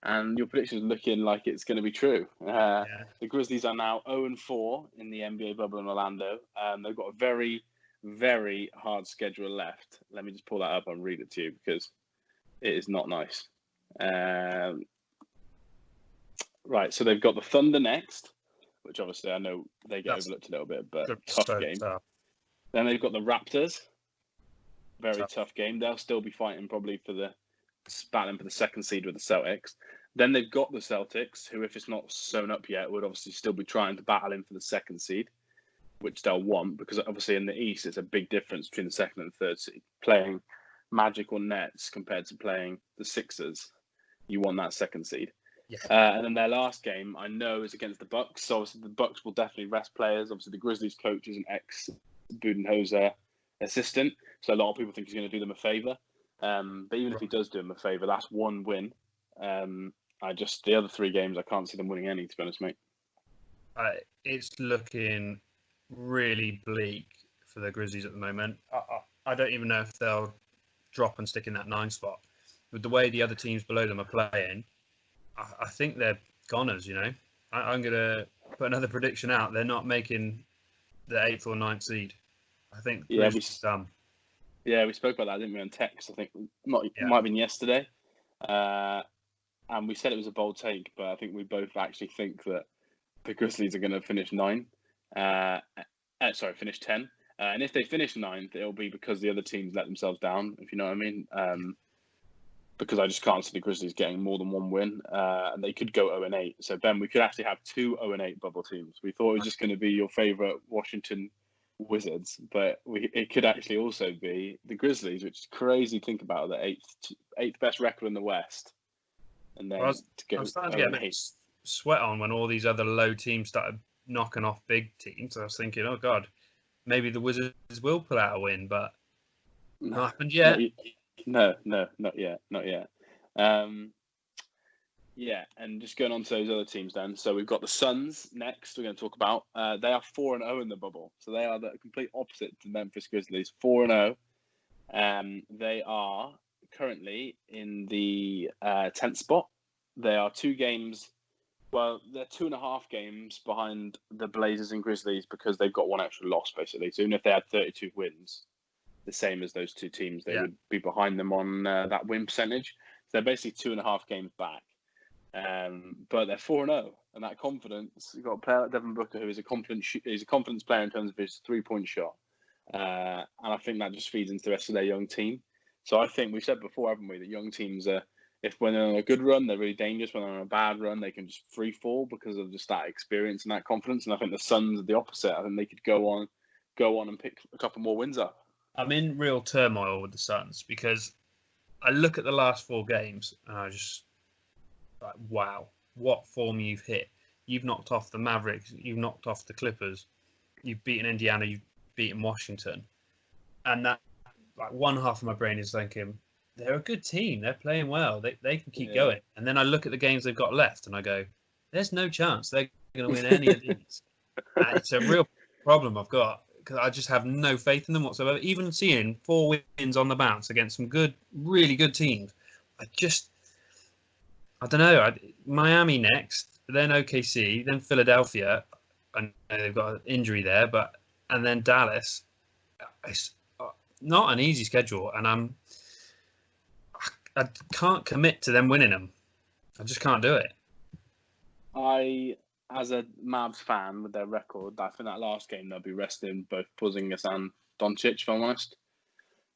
And your prediction is looking like it's going to be true. The Grizzlies are now 0-4 in the NBA bubble in Orlando. They've got a very, very hard schedule left. Let me just pull that up and read it to you because it is not nice. Right, so they've got the Thunder next, which obviously I know they get overlooked a little bit, but tough game. Tough. Then they've got the Raptors. Very tough game. They'll still be fighting probably battling for the second seed with the Celtics. Then they've got the Celtics, who, if it's not sewn up yet, would obviously still be trying to battle in for the second seed. which they'll want, because obviously in the East it's a big difference between the second and third seed. Playing Magic or Nets compared to playing the Sixers, you want that second seed. Yeah. And then their last game, I know, is against the Bucks. So obviously the Bucks will definitely rest players. Obviously the Grizzlies coach is an ex-Budenholzer assistant, so a lot of people think he's going to do them a favour. But even if he does do them a favour, that's one win. The other 3 games, I can't see them winning any, to be honest, mate. It's looking really bleak for the Grizzlies at the moment. I don't even know if they'll drop and stick in that 9 spot. With the way the other teams below them are playing, I think they're goners, you know. I'm going to put another prediction out. They're not making the 8th or 9th seed. I think Grizzlies done. Yeah, we spoke about that, didn't we, on text? I think might have been yesterday. And we said it was a bold take, but I think we both actually think that the Grizzlies are going to finish 9. Finish 10. And if they finish 9th, it'll be because the other teams let themselves down, if you know what I mean. Because I just can't see the Grizzlies getting more than 1 win. And they could go 0-8. So, Ben, we could actually have 2 0-8 bubble teams. We thought it was just going to be your favourite Washington Wizards, but it could actually also be the Grizzlies, which is crazy to think about, the eighth best record in the West. And then I'm starting to get a bit sweat on when all these other low teams started knocking off big teams. I was thinking, oh God, maybe the Wizards will pull out a win, but not happened yet. No, not yet. Yeah, and just going on to those other teams then. So we've got the Suns next we're going to talk about. They are 4-0 in the bubble. So they are the complete opposite to Memphis Grizzlies, 4-0. They are currently in the 10th spot. They are 2 games, they're 2.5 games behind the Blazers and Grizzlies because they've got 1 extra loss, basically. So even if they had 32 wins, the same as those 2 teams, they would be behind them on that win percentage. So they're basically 2.5 games back. But they're 4-0, and that confidence. You've got a player like Devin Booker who is a confidence player in terms of his 3-point shot, and I think that just feeds into the rest of their young team. So I think we've said before, haven't we, that young teams are, when they're on a good run, they're really dangerous. When they're on a bad run, they can just free fall because of just that experience and that confidence. And I think the Suns are the opposite. I think they could go on and pick a couple more wins up. I'm in real turmoil with the Suns because I look at the last 4 games and I just. Like, wow, what form you've hit. You've knocked off the Mavericks, you've knocked off the Clippers, you've beaten Indiana, you've beaten Washington. And that, like, one half of my brain is thinking, they're a good team, they're playing well, they can keep going. And then I look at the games they've got left and I go, there's no chance they're going to win any of these. And it's a real problem I've got because I just have no faith in them whatsoever. Even seeing 4 wins on the bounce against some good, really good teams, I don't know. Miami next, then OKC, then Philadelphia. I know they've got an injury there, and then Dallas. It's not an easy schedule, and I can't commit to them winning them. I just can't do it. As a Mavs fan with their record, I think that last game they'll be resting both Porzingis and Doncic, if I'm honest.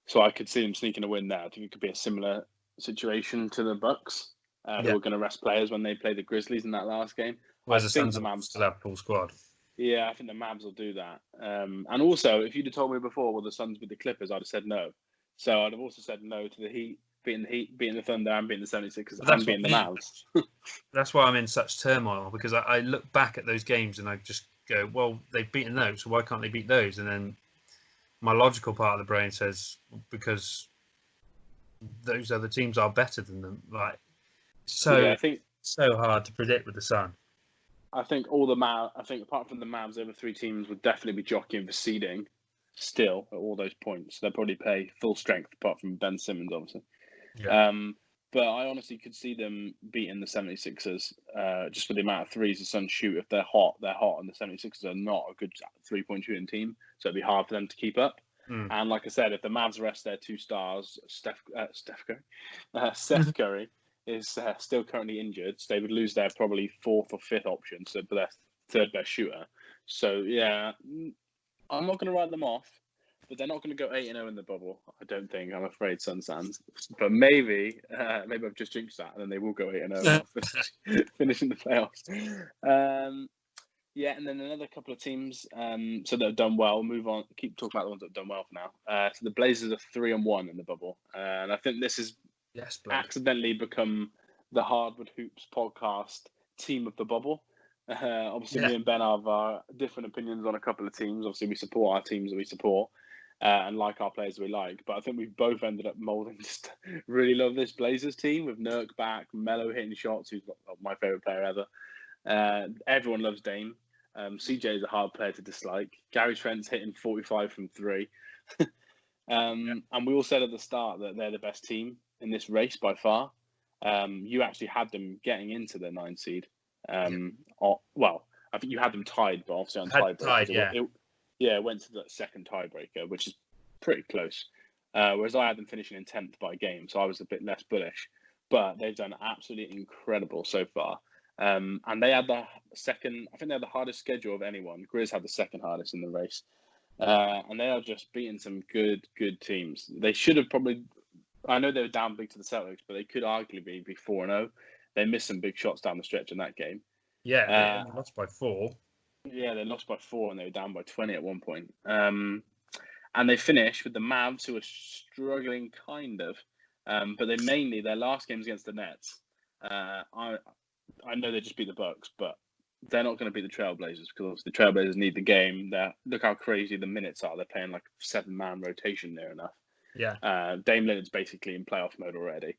So I could see them sneaking a win there. I think it could be a similar situation to the Bucks. Who are going to rest players when they play the Grizzlies in that last game. Whereas the Suns will still have full squad. Yeah, I think the Mavs will do that. And also, if you'd have told me before, will the Suns beat the Clippers, I'd have said no. So I'd have also said no to the Heat, beating the Thunder and beating the 76ers and beating the Mavs. That's why I'm in such turmoil, because I look back at those games and I just go, well, they've beaten those, so why can't they beat those? And then my logical part of the brain says, because those other teams are better than them. Like, so hard to predict with the Sun. I think apart from the Mavs, the other 3 teams would definitely be jockeying for seeding still at all those points. They'll probably play full strength apart from Ben Simmons, obviously. Yeah. But I honestly could see them beating the 76ers just for the amount of threes the Suns shoot. If they're hot, and the 76ers are not a good 3-point shooting team, so it'd be hard for them to keep up. And like I said, if the Mavs rest their 2 stars, Steph Curry is still currently injured, so they would lose their probably 4th or 5th option, so their 3rd best shooter. So yeah, I'm not going to write them off, but they're not going to go 8-0 in the bubble. I don't think. I'm afraid, Suns fans. But maybe I've just jinxed that, and then they will go 8-0, finishing the playoffs. Yeah, and then another couple of teams so that have done well. Move on. Keep talking about the ones that have done well for now. So the Blazers are 3-1 in the bubble, and I think this has Yes, Blade. accidentally become the Hardwood Hoops podcast team of the bubble. Obviously, Yeah. me and Ben have different opinions on a couple of teams. Obviously, we support our teams that we support and like our players we like. But I think we've both ended up moulding just really love this Blazers team with Nurk back, Melo hitting shots, who's my favourite player ever. Everyone loves Dame. CJ is a hard player to dislike. Gary Trent's hitting 45 from three. And we all said at the start that they're the best team in this race by far. You actually had them getting into the 9 seed. Well, I think you had them tied, but obviously on tiebreakers. It went to the second tiebreaker, which is pretty close. Whereas I had them finishing in 10th by game, so I was a bit less bullish. But they've done absolutely incredible so far. And they had the second, I think they had the hardest schedule of anyone. Grizz had the second hardest in the race. And they are just beating some good teams. They should have probably, I know they were down big to the Celtics, but they could arguably be 4-0. They missed some big shots down the stretch in that game. Yeah, they lost by 4. Yeah, they lost by 4 and they were down by 20 at one point. And they finished with the Mavs, who are struggling kind of. But they mainly, their last games against the Nets, I know they just beat the Bucks, but they're not going to beat the Trailblazers because the Trailblazers need the game. Look how crazy the minutes are. They're playing like 7-man rotation near enough. Yeah. Dame Lillard's basically in playoff mode already.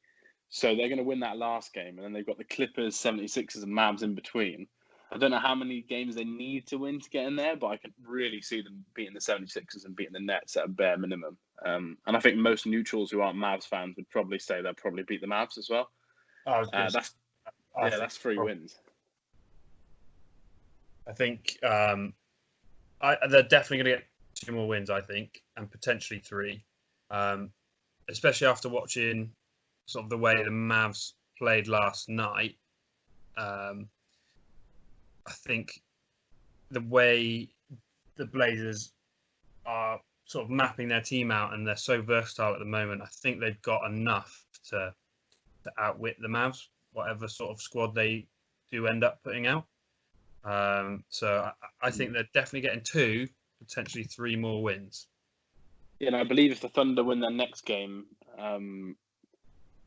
So they're going to win that last game. And then they've got the Clippers, 76ers and Mavs in between. I don't know how many games they need to win to get in there, but I can really see them beating the 76ers and beating the Nets at a bare minimum. And I think most neutrals who aren't Mavs fans would probably say they'll probably beat the Mavs as well. That's 3 wins. I think they're definitely going to get 2 more wins, I think, and potentially 3. Especially after watching sort of the way the Mavs played last night. I think the way the Blazers are sort of mapping their team out, and they're so versatile at the moment, I think they've got enough to outwit the Mavs, whatever sort of squad they do end up putting out. So I think they're definitely getting 2, potentially 3 more wins. Yeah, and I believe if the Thunder win their next game,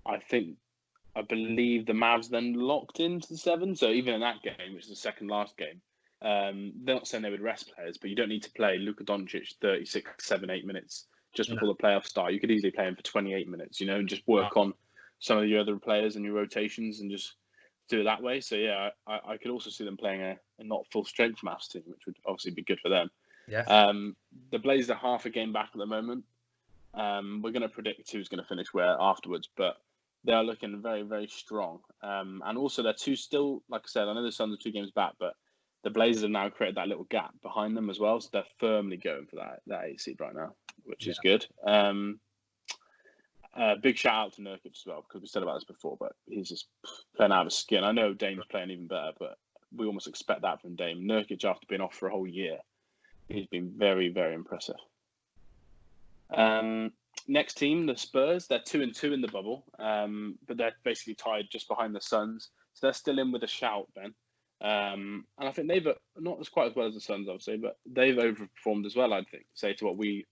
I believe the Mavs then locked into the 7. So even in that game, which is the second last game, they're not saying they would rest players, but you don't need to play Luka Doncic 36, 7, 8 minutes just before the playoffs start. You could easily play him for 28 minutes, and just work on some of your other players and your rotations and just do it that way. So yeah, I could also see them playing a not full strength Mavs team, which would obviously be good for them. Yeah. The Blazers are half a game back at the moment. We're going to predict who's going to finish where afterwards, but they are looking very, very strong. And also they're still, like I said, I know the Suns are 2 games back, but the Blazers have now created that little gap behind them as well. So they're firmly going for that 8 seed right now, which is good. Big shout out to Nurkic as well, because we said about this before, but he's just playing out of his skin. I know Dame's playing even better, but we almost expect that from Dame. Nurkic, after being off for a whole year, he's been very, very impressive. Next team, the Spurs, they're 2-2 in the bubble, but they're basically tied just behind the Suns. So they're still in with a shout, Ben. And I think they've not as quite as well as the Suns, obviously, but they've overperformed as well, I'd think, say to what we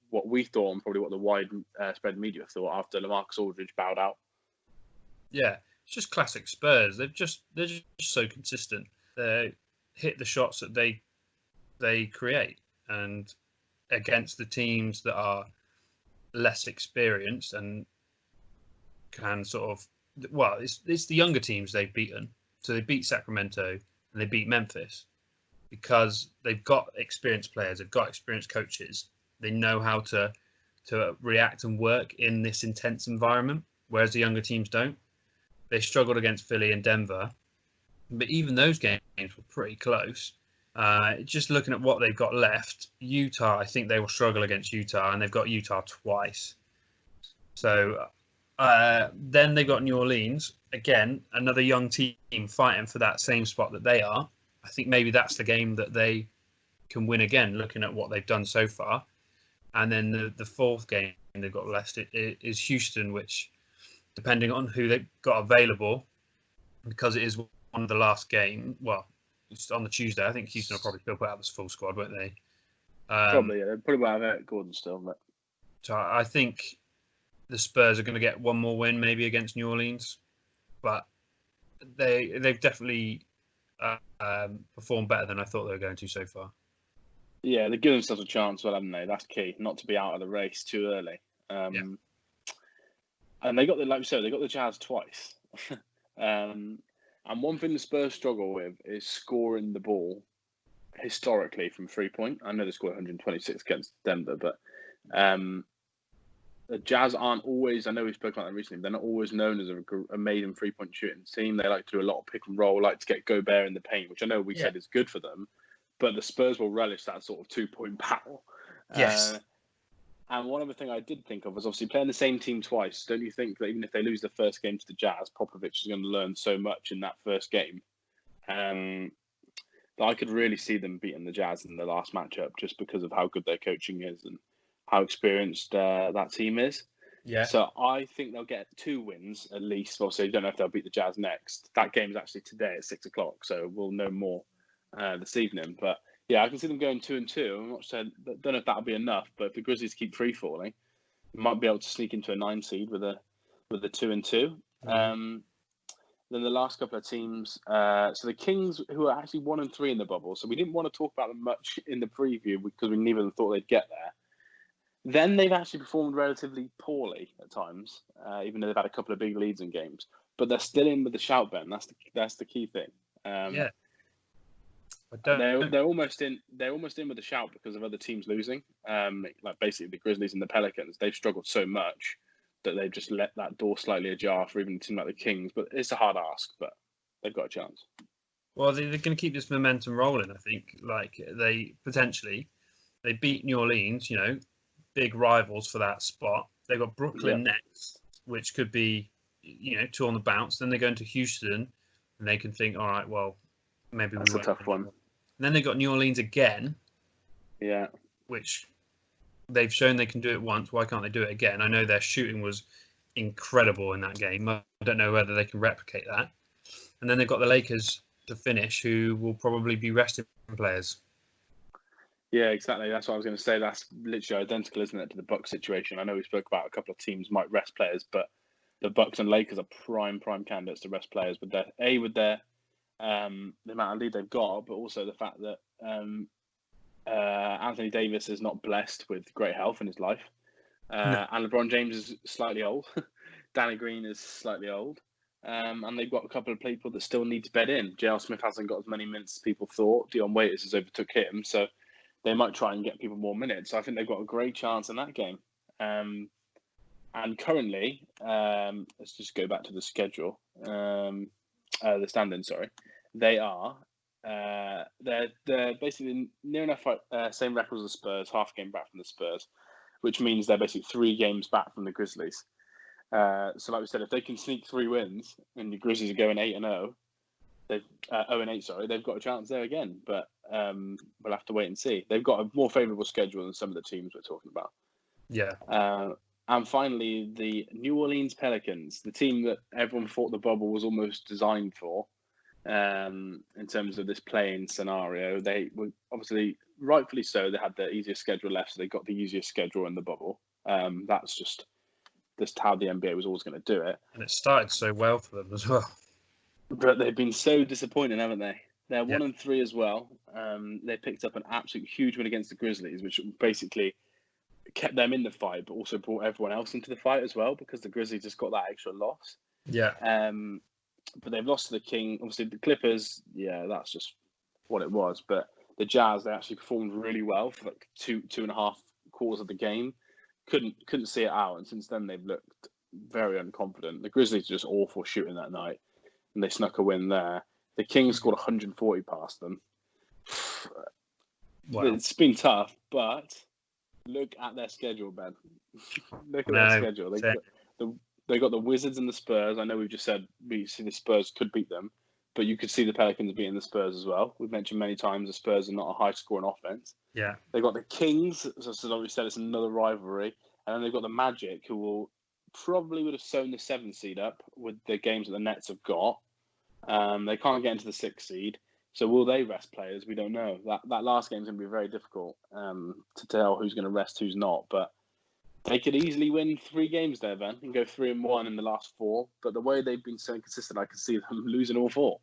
thought and probably what the wide spread media thought after LaMarcus Aldridge bowed out. Yeah, it's just classic Spurs. They're just so consistent. They hit the shots that they create, and against the teams that are less experienced and can sort of, well, it's the younger teams they've beaten. So they beat Sacramento and they beat Memphis because they've got experienced players, they've got experienced coaches. They know how to react and work in this intense environment, whereas the younger teams don't. They struggled against Philly and Denver, but even those games were pretty close. Just looking at what they've got left, Utah, I think they will struggle against Utah, and they've got Utah twice. So then they've got New Orleans, again, another young team fighting for that same spot that they are. I think maybe that's the game that they can win again, looking at what they've done so far. And then the fourth game they've got left is Houston, which, depending on who they've got available, because it is one of the last game, well, it's on the Tuesday. I think Houston will probably still put out this full squad, won't they? Probably, yeah. They'll probably have Eric Gordon still, but So I think the Spurs are going to get one more win, maybe against New Orleans, but they've definitely performed better than I thought they were going to so far. yeah, they've given themselves a chance, well, haven't they? That's key, not to be out of the race too early. And they got like we said, they got the Jazz twice. And one thing the Spurs struggle with is scoring the ball historically from 3-point. I know they scored 126 against Denver, but the Jazz aren't always. I know we've spoken about that recently. They're not always known as an amazing 3-point shooting team. They like to do a lot of pick and roll, like to get Gobert in the paint, which I know we said is good for them. But the Spurs will relish that sort of 2-point battle. Yes. And one other thing I did think of was obviously playing the same team twice. Don't you think that even if they lose the first game to the Jazz, Popovich is going to learn so much in that first game that I could really see them beating the Jazz in the last matchup just because of how good their coaching is and how experienced that team is. Yeah. So I think they'll get 2 wins at least. Obviously, I don't know if they'll beat the Jazz next. That game is actually today at 6:00, so we'll know more this evening. But yeah, I can see them going 2-2. I'm not saying, don't know if that'll be enough, but if the Grizzlies keep free falling, they might be able to sneak into a 9 seed with a 2-2. Then the last couple of teams, so the Kings, who are actually 1-3 in the bubble, so we didn't want to talk about them much in the preview because we neither thought they'd get there. Then they've actually performed relatively poorly at times, even though they've had a couple of big leads in games. But they're still in with the shout, Ben. That's the key thing. Yeah. They're almost in. They're almost in with the shout because of other teams losing. Like basically the Grizzlies and the Pelicans, they've struggled so much that they've just let that door slightly ajar for even a team like the Kings. But it's a hard ask, but they've got a chance. Well, they're going to keep this momentum rolling. I think. Like they beat New Orleans. Big rivals for that spot. They've got Brooklyn next, which could be 2 on the bounce. Then they go into Houston, and they can think, all right, well. Maybe that's a tough one. And then they got New Orleans again. Yeah. Which they've shown they can do it once. Why can't they do it again? I know their shooting was incredible in that game. I don't know whether they can replicate that. And then they've got the Lakers to finish, who will probably be resting players. Yeah, exactly. That's what I was going to say. That's literally identical, isn't it, to the Bucks situation? I know we spoke about a couple of teams might rest players, but the Bucks and Lakers are prime candidates to rest players with their the amount of lead they've got, but also the fact that Anthony Davis is not blessed with great health in his life. And LeBron James is slightly old. Danny Green is slightly old. And they've got a couple of people that still need to bed in. J.R. Smith hasn't got as many minutes as people thought. Dion Waiters has overtook him. So they might try and get people more minutes. So I think they've got a great chance in that game. And currently, let's just go back to the schedule. The standing, sorry. They are they're basically near enough same record as the Spurs, half game back from the Spurs, which means they're basically 3 games back from the Grizzlies. So like we said, if they can sneak 3 wins and the Grizzlies are going 8-0, they've 0-8, sorry, they've got a chance there again. But we'll have to wait and see. They've got a more favourable schedule than some of the teams we're talking about. Yeah. And finally, the New Orleans Pelicans, the team that everyone thought the bubble was almost designed for. In terms of this playing scenario, they were obviously rightfully so. They had the easiest schedule left, so they got the easiest schedule in the bubble. That's just how the NBA was always going to do it. And it started so well for them as well. But they've been so disappointing, haven't they? They're 1-3 as well. They picked up an absolute huge win against the Grizzlies, which basically kept them in the fight, but also brought everyone else into the fight as well because the Grizzlies just got that extra loss. Yeah. But they've lost to the King. Obviously, the Clippers, that's just what it was. But the Jazz, they actually performed really well for like 2.5 quarters of the game. Couldn't see it out. And since then, they've looked very unconfident. The Grizzlies are just awful shooting that night. And they snuck a win there. The Kings scored 140 past them. Wow. It's been tough, but look at their schedule, Ben. Look at their schedule. They got the Wizards and the Spurs. I know we've just said we see the Spurs could beat them, but you could see the Pelicans beating the Spurs as well. We've mentioned many times the Spurs are not a high-scoring offense. Yeah. They got the Kings, as we said, it's another rivalry, and then they've got the Magic, who will probably would have sewn the 7th seed up with the games that the Nets have got. They can't get into the 6th seed, So will they rest players? We don't know. That last game's going to be very difficult to tell who's going to rest, who's not. But they could easily win 3 games there, Ben, and go 3-1 in the last 4. But the way they've been so inconsistent, I can see them losing all 4.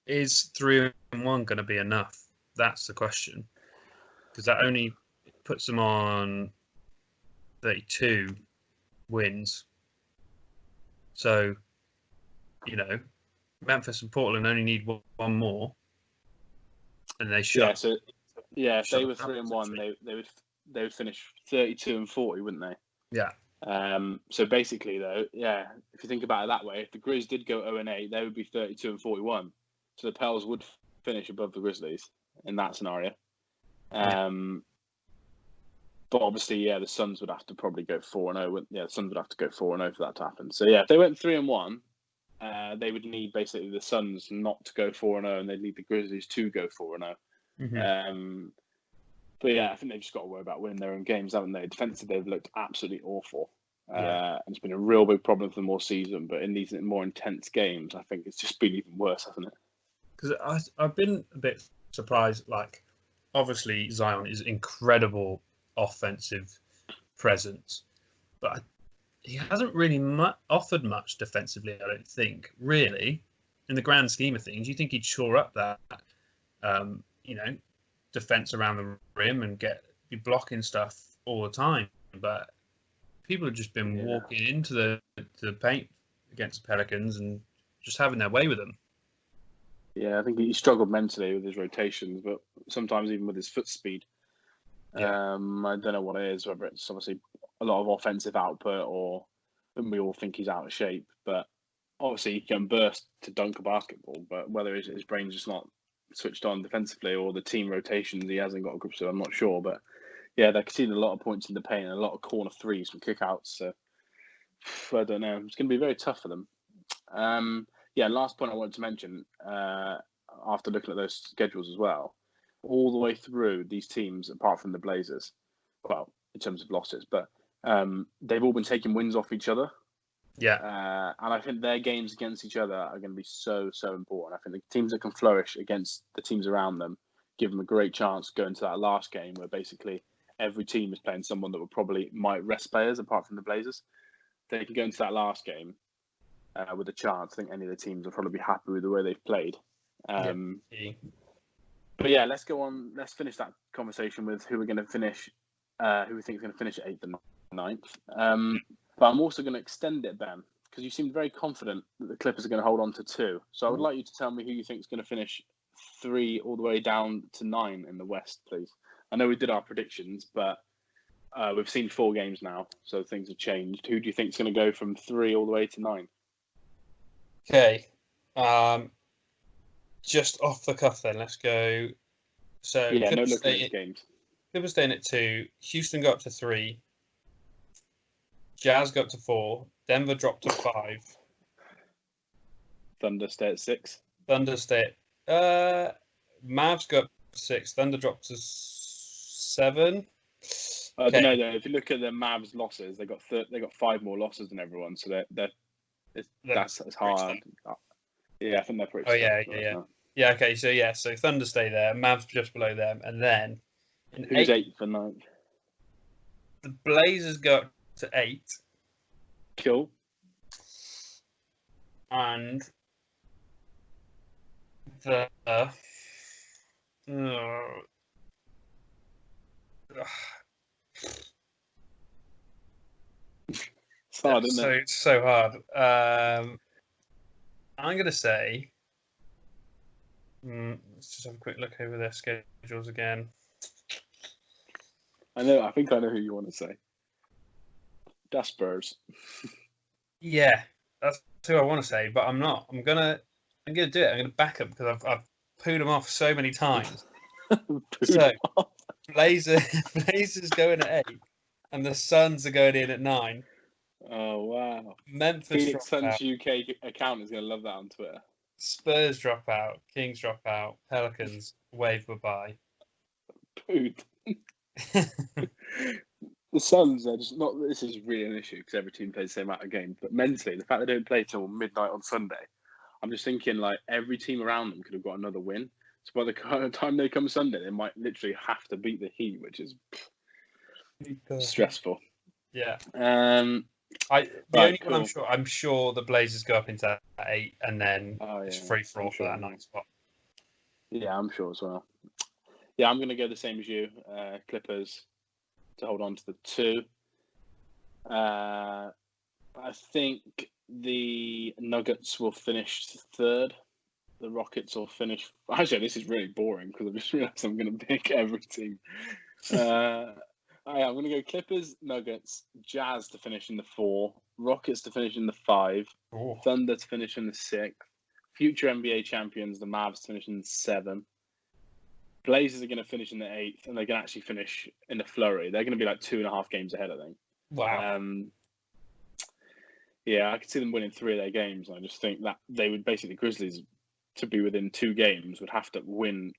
Is 3-1 going to be enough? That's the question. Because that only puts them on 32 wins. So, Memphis and Portland only need one more, and they should. If they were 3-1, they would finish 32 and 40, wouldn't they? Yeah. So basically, though, if you think about it that way, if the Grizz did go 0-8, they would be 32 and 41. So the Pels would finish above the Grizzlies in that scenario. But obviously, the Suns would have to probably go 4-0. The Suns would have to go 4-0 for that to happen. So if they went 3-1, they would need basically the Suns not to go 4-0, and they'd need the Grizzlies to go 4-0. Mm-hmm. But I think they've just got to worry about winning their own games, haven't they? Defensively, they've looked absolutely awful. And it's been a real big problem for them all season. But in these more intense games, I think it's just been even worse, hasn't it? Because I've been a bit surprised. Like, obviously, Zion is incredible offensive presence, but he hasn't really offered much defensively, I don't think, really, in the grand scheme of things. You think he'd shore up that, defense around the rim and be blocking stuff all the time. But people have just been walking into the paint against the Pelicans and just having their way with them. Yeah, I think he struggled mentally with his rotations, but sometimes even with his foot speed. I don't know what it is, whether it's obviously a lot of offensive output or we all think he's out of shape. But obviously he can burst to dunk a basketball, but whether his brain's just not switched on defensively or the team rotations he hasn't got a grip to, I'm not sure. But they're conceding a lot of points in the paint and a lot of corner threes from kickouts. So I don't know. It's going to be very tough for them. Last point I wanted to mention, after looking at those schedules as well, all the way through these teams, apart from the Blazers, well, in terms of losses, but they've all been taking wins off each other. Yeah. And I think their games against each other are going to be so, so important. I think the teams that can flourish against the teams around them give them a great chance to go into that last game where basically every team is playing someone that might rest players apart from the Blazers. They can go into that last game with a chance. I think any of the teams will probably be happy with the way they've played. But let's go on. Let's finish that conversation with who we're going to finish, who we think is going to finish at 8th and 9th. But I'm also going to extend it, Ben, because you seemed very confident that the Clippers are going to hold on to 2. So I would like you to tell me who you think is going to finish 3 all the way down to 9 in the West, please. I know we did our predictions, but we've seen 4 games now, so things have changed. Who do you think is going to go from 3 all the way to 9? Okay. Just off the cuff then, let's go. So no look at these games. Clippers staying at 2. Houston got up to 3. Jazz got up to 4. Denver dropped to 5. Thunder stay at 6. Thunder stay at... Mavs got up to 6. Thunder dropped to 7. Okay. No, if you look at the Mavs losses, they got 5 more losses than everyone, so that's hard. I think they're pretty. Yeah. Okay. So Thunder stay there. Mavs just below them, and then who's 8th and 9th? The Blazers go up to 8. Cool. And the it's hard, isn't it? It's so hard. I'm going to say, let's just have a quick look over their schedules again. I think I know who you want to say. That's Spurs. Yeah, that's who I want to say, but I'm not. I'm gonna do it. I'm gonna back up because I've pooed them off so many times. So Blazers going at 8, and the Suns are going in at 9. Oh wow! Memphis Phoenix Suns UK account is gonna love that on Twitter. Spurs drop out. Kings drop out. Pelicans wave goodbye. Pooed. The Suns are just not. This is really an issue because every team plays the same amount of games. But mentally, the fact they don't play till midnight on Sunday, I'm just thinking like every team around them could have got another win. So by the time they come Sunday, they might literally have to beat the Heat, which is stressful. Yeah. The only one I'm sure the Blazers go up into 8, and then it's free for all for that 9 spot. Yeah, I'm sure as well. Yeah, I'm going to go the same as you. Clippers to hold on to the 2. I think the Nuggets will finish 3rd. The Rockets will finish. Actually, this is really boring because I just realised I'm going to pick every team. I'm going to go Clippers, Nuggets, Jazz to finish in the 4, Rockets to finish in the 5, Thunder to finish in the 6, future NBA champions, the Mavs, to finish in the 7. Blazers are going to finish in the 8th, and they're going to actually finish in the flurry. They're going to be like 2.5 games ahead, I think. Wow. Yeah, I could see them winning 3 of their games. I just think that they would basically, the Grizzlies, to be within 2 games, would have to win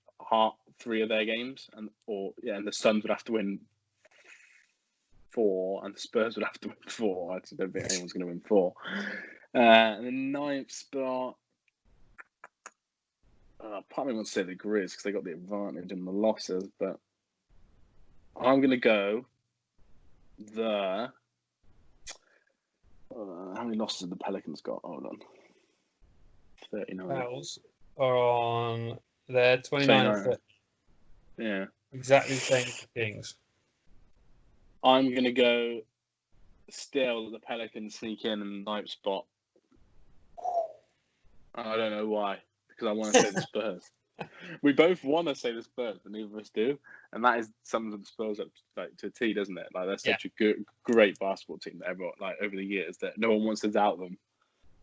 3 of their games, and the Suns would have to win 4, and the Spurs would have to win 4. I don't think anyone's going to win 4. And the 9th spot, part of me wants to say the Grizz because they got the advantage in the losses, but I'm going to go the. How many losses have the Pelicans got? Hold on. 39. Pels are on their 29th. Yeah. Exactly the same as the Kings. I'm going to go still the Pelicans sneak in the 9th spot. I don't know why, because I want to say the Spurs. We both want to say the Spurs, but neither of us do. And that is sums of the Spurs up to a T, doesn't it? Like, they're such a great basketball team that everyone, like, over the years, that no one wants to doubt them.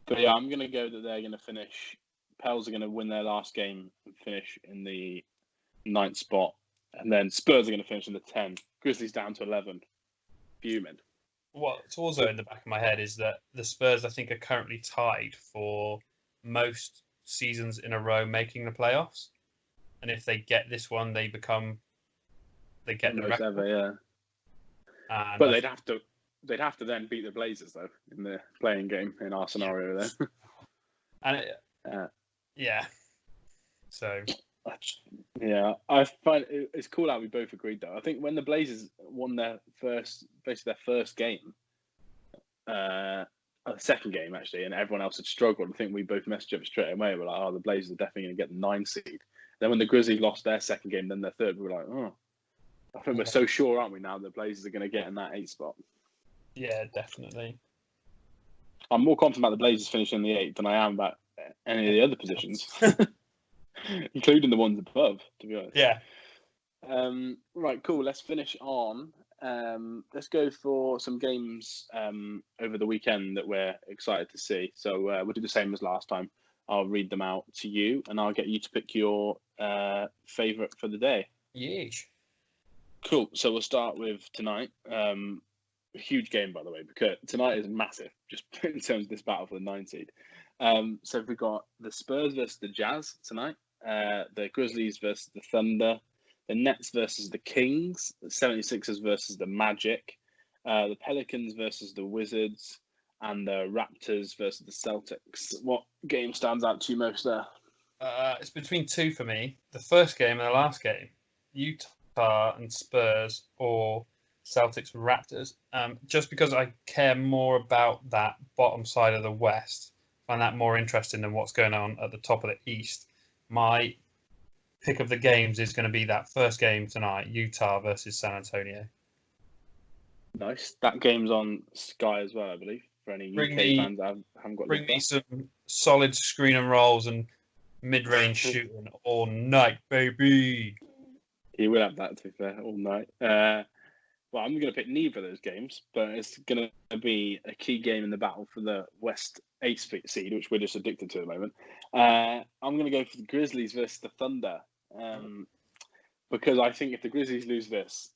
But yeah, I'm going to go that they're going to finish. Pels are going to win their last game and finish in the 9th spot. And then Spurs are going to finish in the 10. Grizzlies down to 11. Fuming. What's also in the back of my head is that the Spurs, I think, are currently tied for most seasons in a row making the playoffs. And if they get this one, they get the record. Ever, yeah. But they'd have to then beat the Blazers though in the playing game in our scenario then. And So yeah, I find it's cool how we both agreed though. I think when the Blazers won their first game, the second game actually, and everyone else had struggled, I think we both messaged up straight away. We're like, oh, the Blazers are definitely going to get the 9 seed. Then when the Grizzlies lost their second game, then their third, we were like, oh, I think we're so sure, aren't we, now the Blazers are going to get in that 8 spot? Yeah, definitely. I'm more confident about the Blazers finishing in the 8th than I am about any of the other positions, including the ones above, to be honest. Yeah. Right, cool. Let's finish on. Let's go for some games over the weekend that we're excited to see. So we'll do the same as last time. I'll read them out to you, and I'll get you to pick your favourite for the day. Yeesh. Cool. So we'll start with tonight. A huge game, by the way, because tonight is massive, just in terms of this battle for the 9 seed. So we've got the Spurs versus the Jazz tonight, the Grizzlies versus the Thunder, the Nets versus the Kings, the 76ers versus the Magic, the Pelicans versus the Wizards, and the Raptors versus the Celtics. What game stands out to you most there? It's between 2 for me. The first game and the last game. Utah and Spurs, or Celtics and Raptors. Just because I care more about that bottom side of the West. Find that more interesting than what's going on at the top of the East. My pick of the games is going to be that first game tonight, Utah versus San Antonio. Nice. That game's on Sky as well, I believe, for any UK fans that haven't got. Bring me some solid screen and rolls and mid-range shooting all night, baby. He will have that, to be fair, all night. Well, I'm going to pick neither of those games, but it's going to be a key game in the battle for the West 8th seed, which we're just addicted to at the moment. I'm going to go for the Grizzlies versus the Thunder, because I think if the Grizzlies lose this,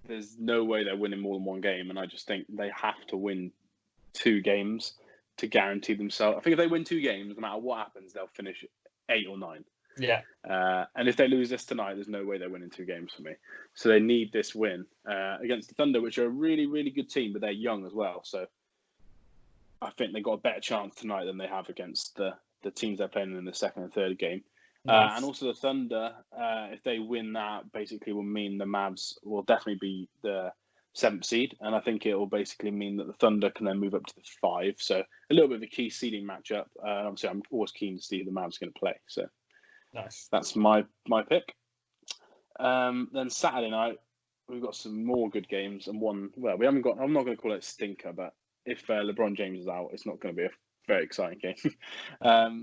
there's no way they're winning more than one game, and I just think they have to win 2 games to guarantee themselves. I think if they win 2 games, no matter what happens, they'll finish 8 or 9. Yeah. And if they lose this tonight, there's no way they're winning 2 games for me. So they need this win against the Thunder, which are a really, really good team, but they're young as well. So I think they've got a better chance tonight than they have against the the teams they're playing in the second and third game. Nice. And also the Thunder, if they win that, basically will mean the Mavs will definitely be the 7th seed. And I think it will basically mean that the Thunder can then move up to the 5. So a little bit of a key seeding matchup. Obviously, I'm always keen to see who the Mavs going to play. So Nice. that's my pick. Then Saturday night, we've got some more good games. And one, well, we haven't got, I'm not going to call it a stinker, but if LeBron James is out, it's not going to be a very exciting game.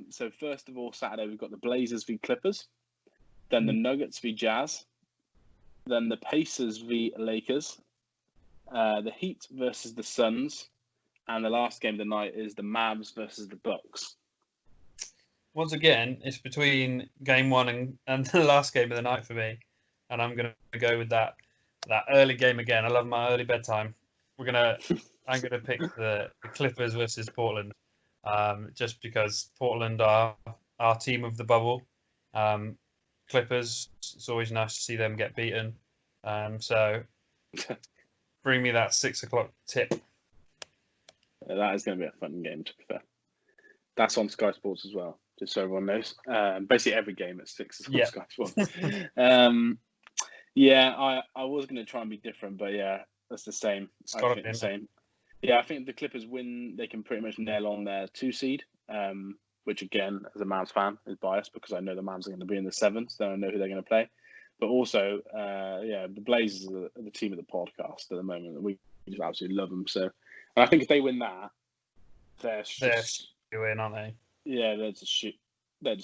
So first of all, Saturday we've got the Blazers v Clippers, then the Nuggets v Jazz, then the Pacers v Lakers, the Heat versus the Suns, and the last game of the night is the Mavs versus the Bucks. Once again, it's between game one and the last game of the night for me, and I'm going to go with that early game again. I love my early bedtime. I'm going to pick the Clippers versus Portland. Just because Portland are our team of the bubble. Clippers, it's always nice to see them get beaten. So bring me that 6 o'clock tip. That is going to be a fun game, to be fair. That's on Sky Sports as well, just so everyone knows. Basically every game at 6 is on Sky Sports. I was going to try and be different, but yeah, that's the same. I think the same. Yeah, I think the Clippers win. They can pretty much nail on their 2 seed, which again, as a Mavs fan, is biased because I know the Mavs are going to be in the 7th, so I know who they're going to play. But also, the Blazers are the team of the podcast at the moment. We just absolutely love them. So, and I think if they win that, they're in, aren't they? Yeah, I think they're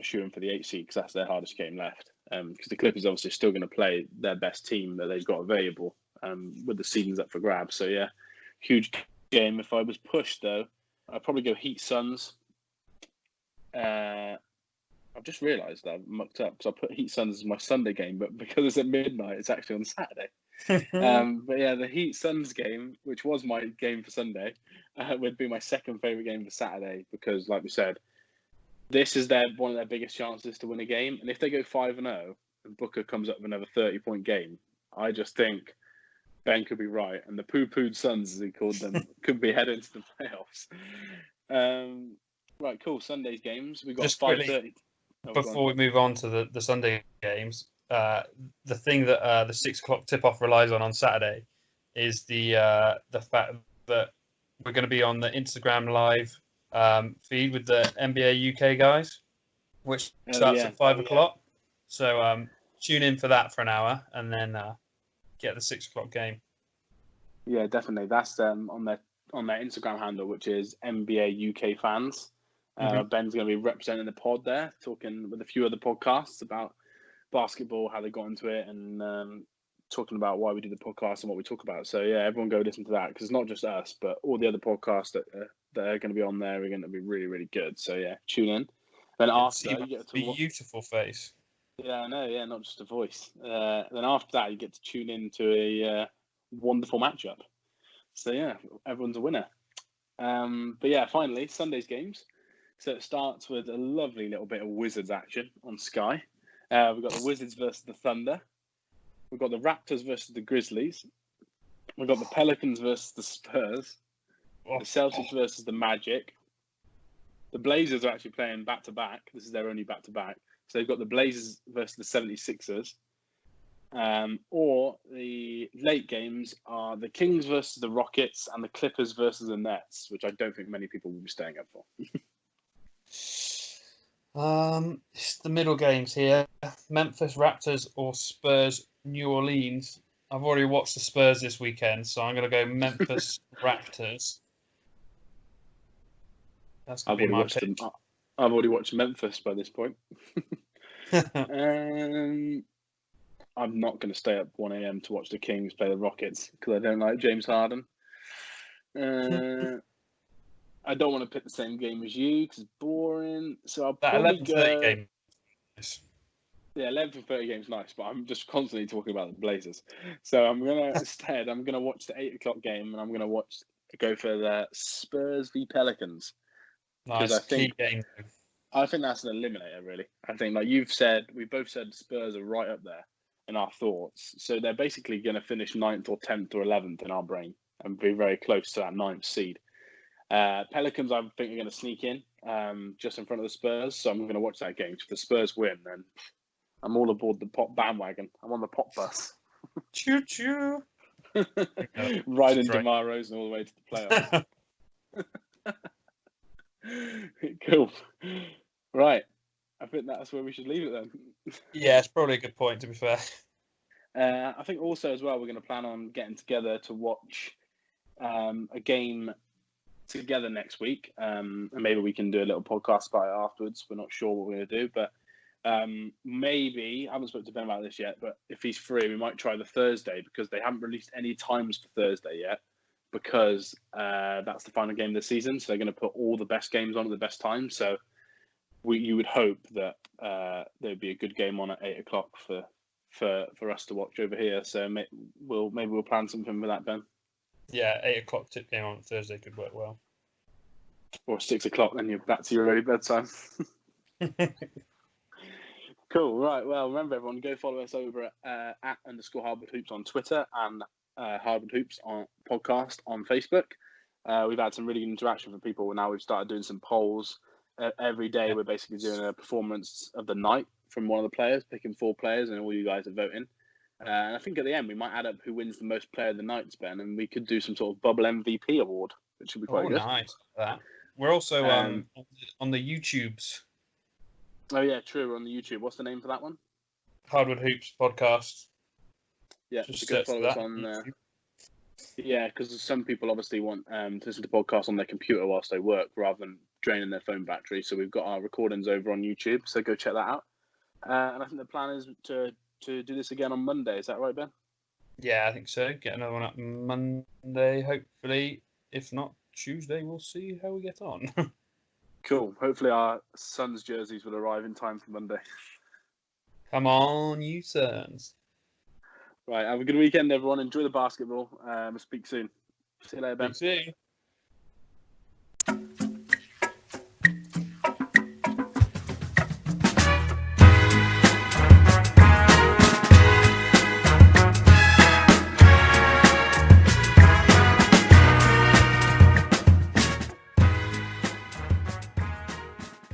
shooting for the 8th seed because that's their hardest game left. Because the Clippers obviously are still going to play their best team that they've got available with the seasons up for grabs. So yeah. Huge game. If I was pushed, though, I'd probably go Heat Suns. I've just realised that I've mucked up because I put Heat Suns as my Sunday game, but because it's at midnight, it's actually on Saturday. But yeah, the Heat Suns game, which was my game for Sunday, would be my second favourite game for Saturday because, like we said, this is one of their biggest chances to win a game. And if they go 5-0 and Booker comes up with another 30-point game, I just think Ben could be right, and the poo-pooed Suns, as he called them, could be heading to the playoffs. Right, cool. Sunday's games. We've got 5:30. Before we move on to the Sunday games, the thing that the 6 o'clock tip-off relies on Saturday is the fact that we're going to be on the Instagram live feed with the NBA UK guys, which starts at 5 o'clock. So tune in for that for an hour, and then get the 6 o'clock game. Yeah, definitely. That's on their Instagram handle, which is NBA UK fans. Ben's going to be representing the pod there, talking with a few other podcasts about basketball, how they got into it, and talking about why we do the podcast and what we talk about. So yeah, everyone go listen to that because it's not just us, but all the other podcasts that are going to be on there are going to be really, really good. So yeah, tune in. Then after you get to beautiful face. Yeah, I know. Yeah, not just a voice. Then after that, you get to tune into a wonderful matchup. So yeah, everyone's a winner. But yeah, finally, Sunday's games. So it starts with a lovely little bit of Wizards action on Sky. We've got the Wizards versus the Thunder. We've got the Raptors versus the Grizzlies. We've got the Pelicans versus the Spurs. The Celtics versus the Magic. The Blazers are actually playing back-to-back. This is their only back-to-back. So they've got the Blazers versus the 76ers. Or the late games are the Kings versus the Rockets and the Clippers versus the Nets, which I don't think many people will be staying up for. It's the middle games here. Memphis Raptors or Spurs New Orleans. I've already watched the Spurs this weekend, so I'm going to go Memphis Raptors. That's going to be my pick. I've already watched Memphis by this point. I'm not going to stay up 1 a.m. to watch the Kings play the Rockets because I don't like James Harden. I don't want to pick the same game as you because it's boring. So I'll probably go. Game. Yeah, 11:30 game's nice, but I'm just constantly talking about the Blazers. So I'm gonna watch the 8 o'clock game, and I'm gonna go for the Spurs v Pelicans. Nice, key game. I think that's an eliminator, really. I think, like you've said, we both said Spurs are right up there in our thoughts. So they're basically going to finish 9th or 10th or 11th in our brain and be very close to that 9th seed. Pelicans, I think, are going to sneak in. just in front of the Spurs. So I'm going to watch that game. If the Spurs win, then I'm all aboard the pop bandwagon. I'm on the pop bus. Choo choo. Riding DeMar Rosen all the way to the playoffs. Cool. Right. I think that's where we should leave it then. Yeah, it's probably a good point, to be fair. I think also as well, we're going to plan on getting together to watch a game together next week. And maybe we can do a little podcast about it afterwards. We're not sure what we're going to do, but maybe, I haven't spoken to Ben about this yet, but if he's free, we might try the Thursday, because they haven't released any times for Thursday yet, because that's the final game of the season. So they're going to put all the best games on at the best time. So you would hope that there'd be a good game on at 8 o'clock for us to watch over here. So maybe we'll plan something for that, Ben. Yeah, 8 o'clock tip game on Thursday could work well. Or 6 o'clock, then you're back to your early bedtime. Cool. Right. Well, remember, everyone, go follow us over at @_Hardwood Hoops on Twitter and Hardwood Hoops on podcast on Facebook. We've had some really good interaction from people. Now we've started doing some polls. Every day we're basically doing a performance of the night from one of the players, picking 4 players, and all you guys are voting. And I think at the end we might add up who wins the most player of the night, Ben, and we could do some sort of bubble MVP award, which would be quite good. Nice. We're also on the YouTubes. Oh yeah, true. We're on the YouTube. What's the name for that one? Hardwood Hoops podcast. Yeah, just go follow us on there. Yeah, because some people obviously want to listen to podcasts on their computer whilst they work rather than draining their phone battery. So we've got our recordings over on YouTube. So go check that out. And I think the plan is to do this again on Monday. Is that right, Ben? Yeah, I think so. Get another one up Monday, hopefully. If not Tuesday, we'll see how we get on. Cool. Hopefully our Suns jerseys will arrive in time for Monday. Come on, you Suns. Right. Have a good weekend, everyone. Enjoy the basketball. Speak soon. See you later, Ben. See you.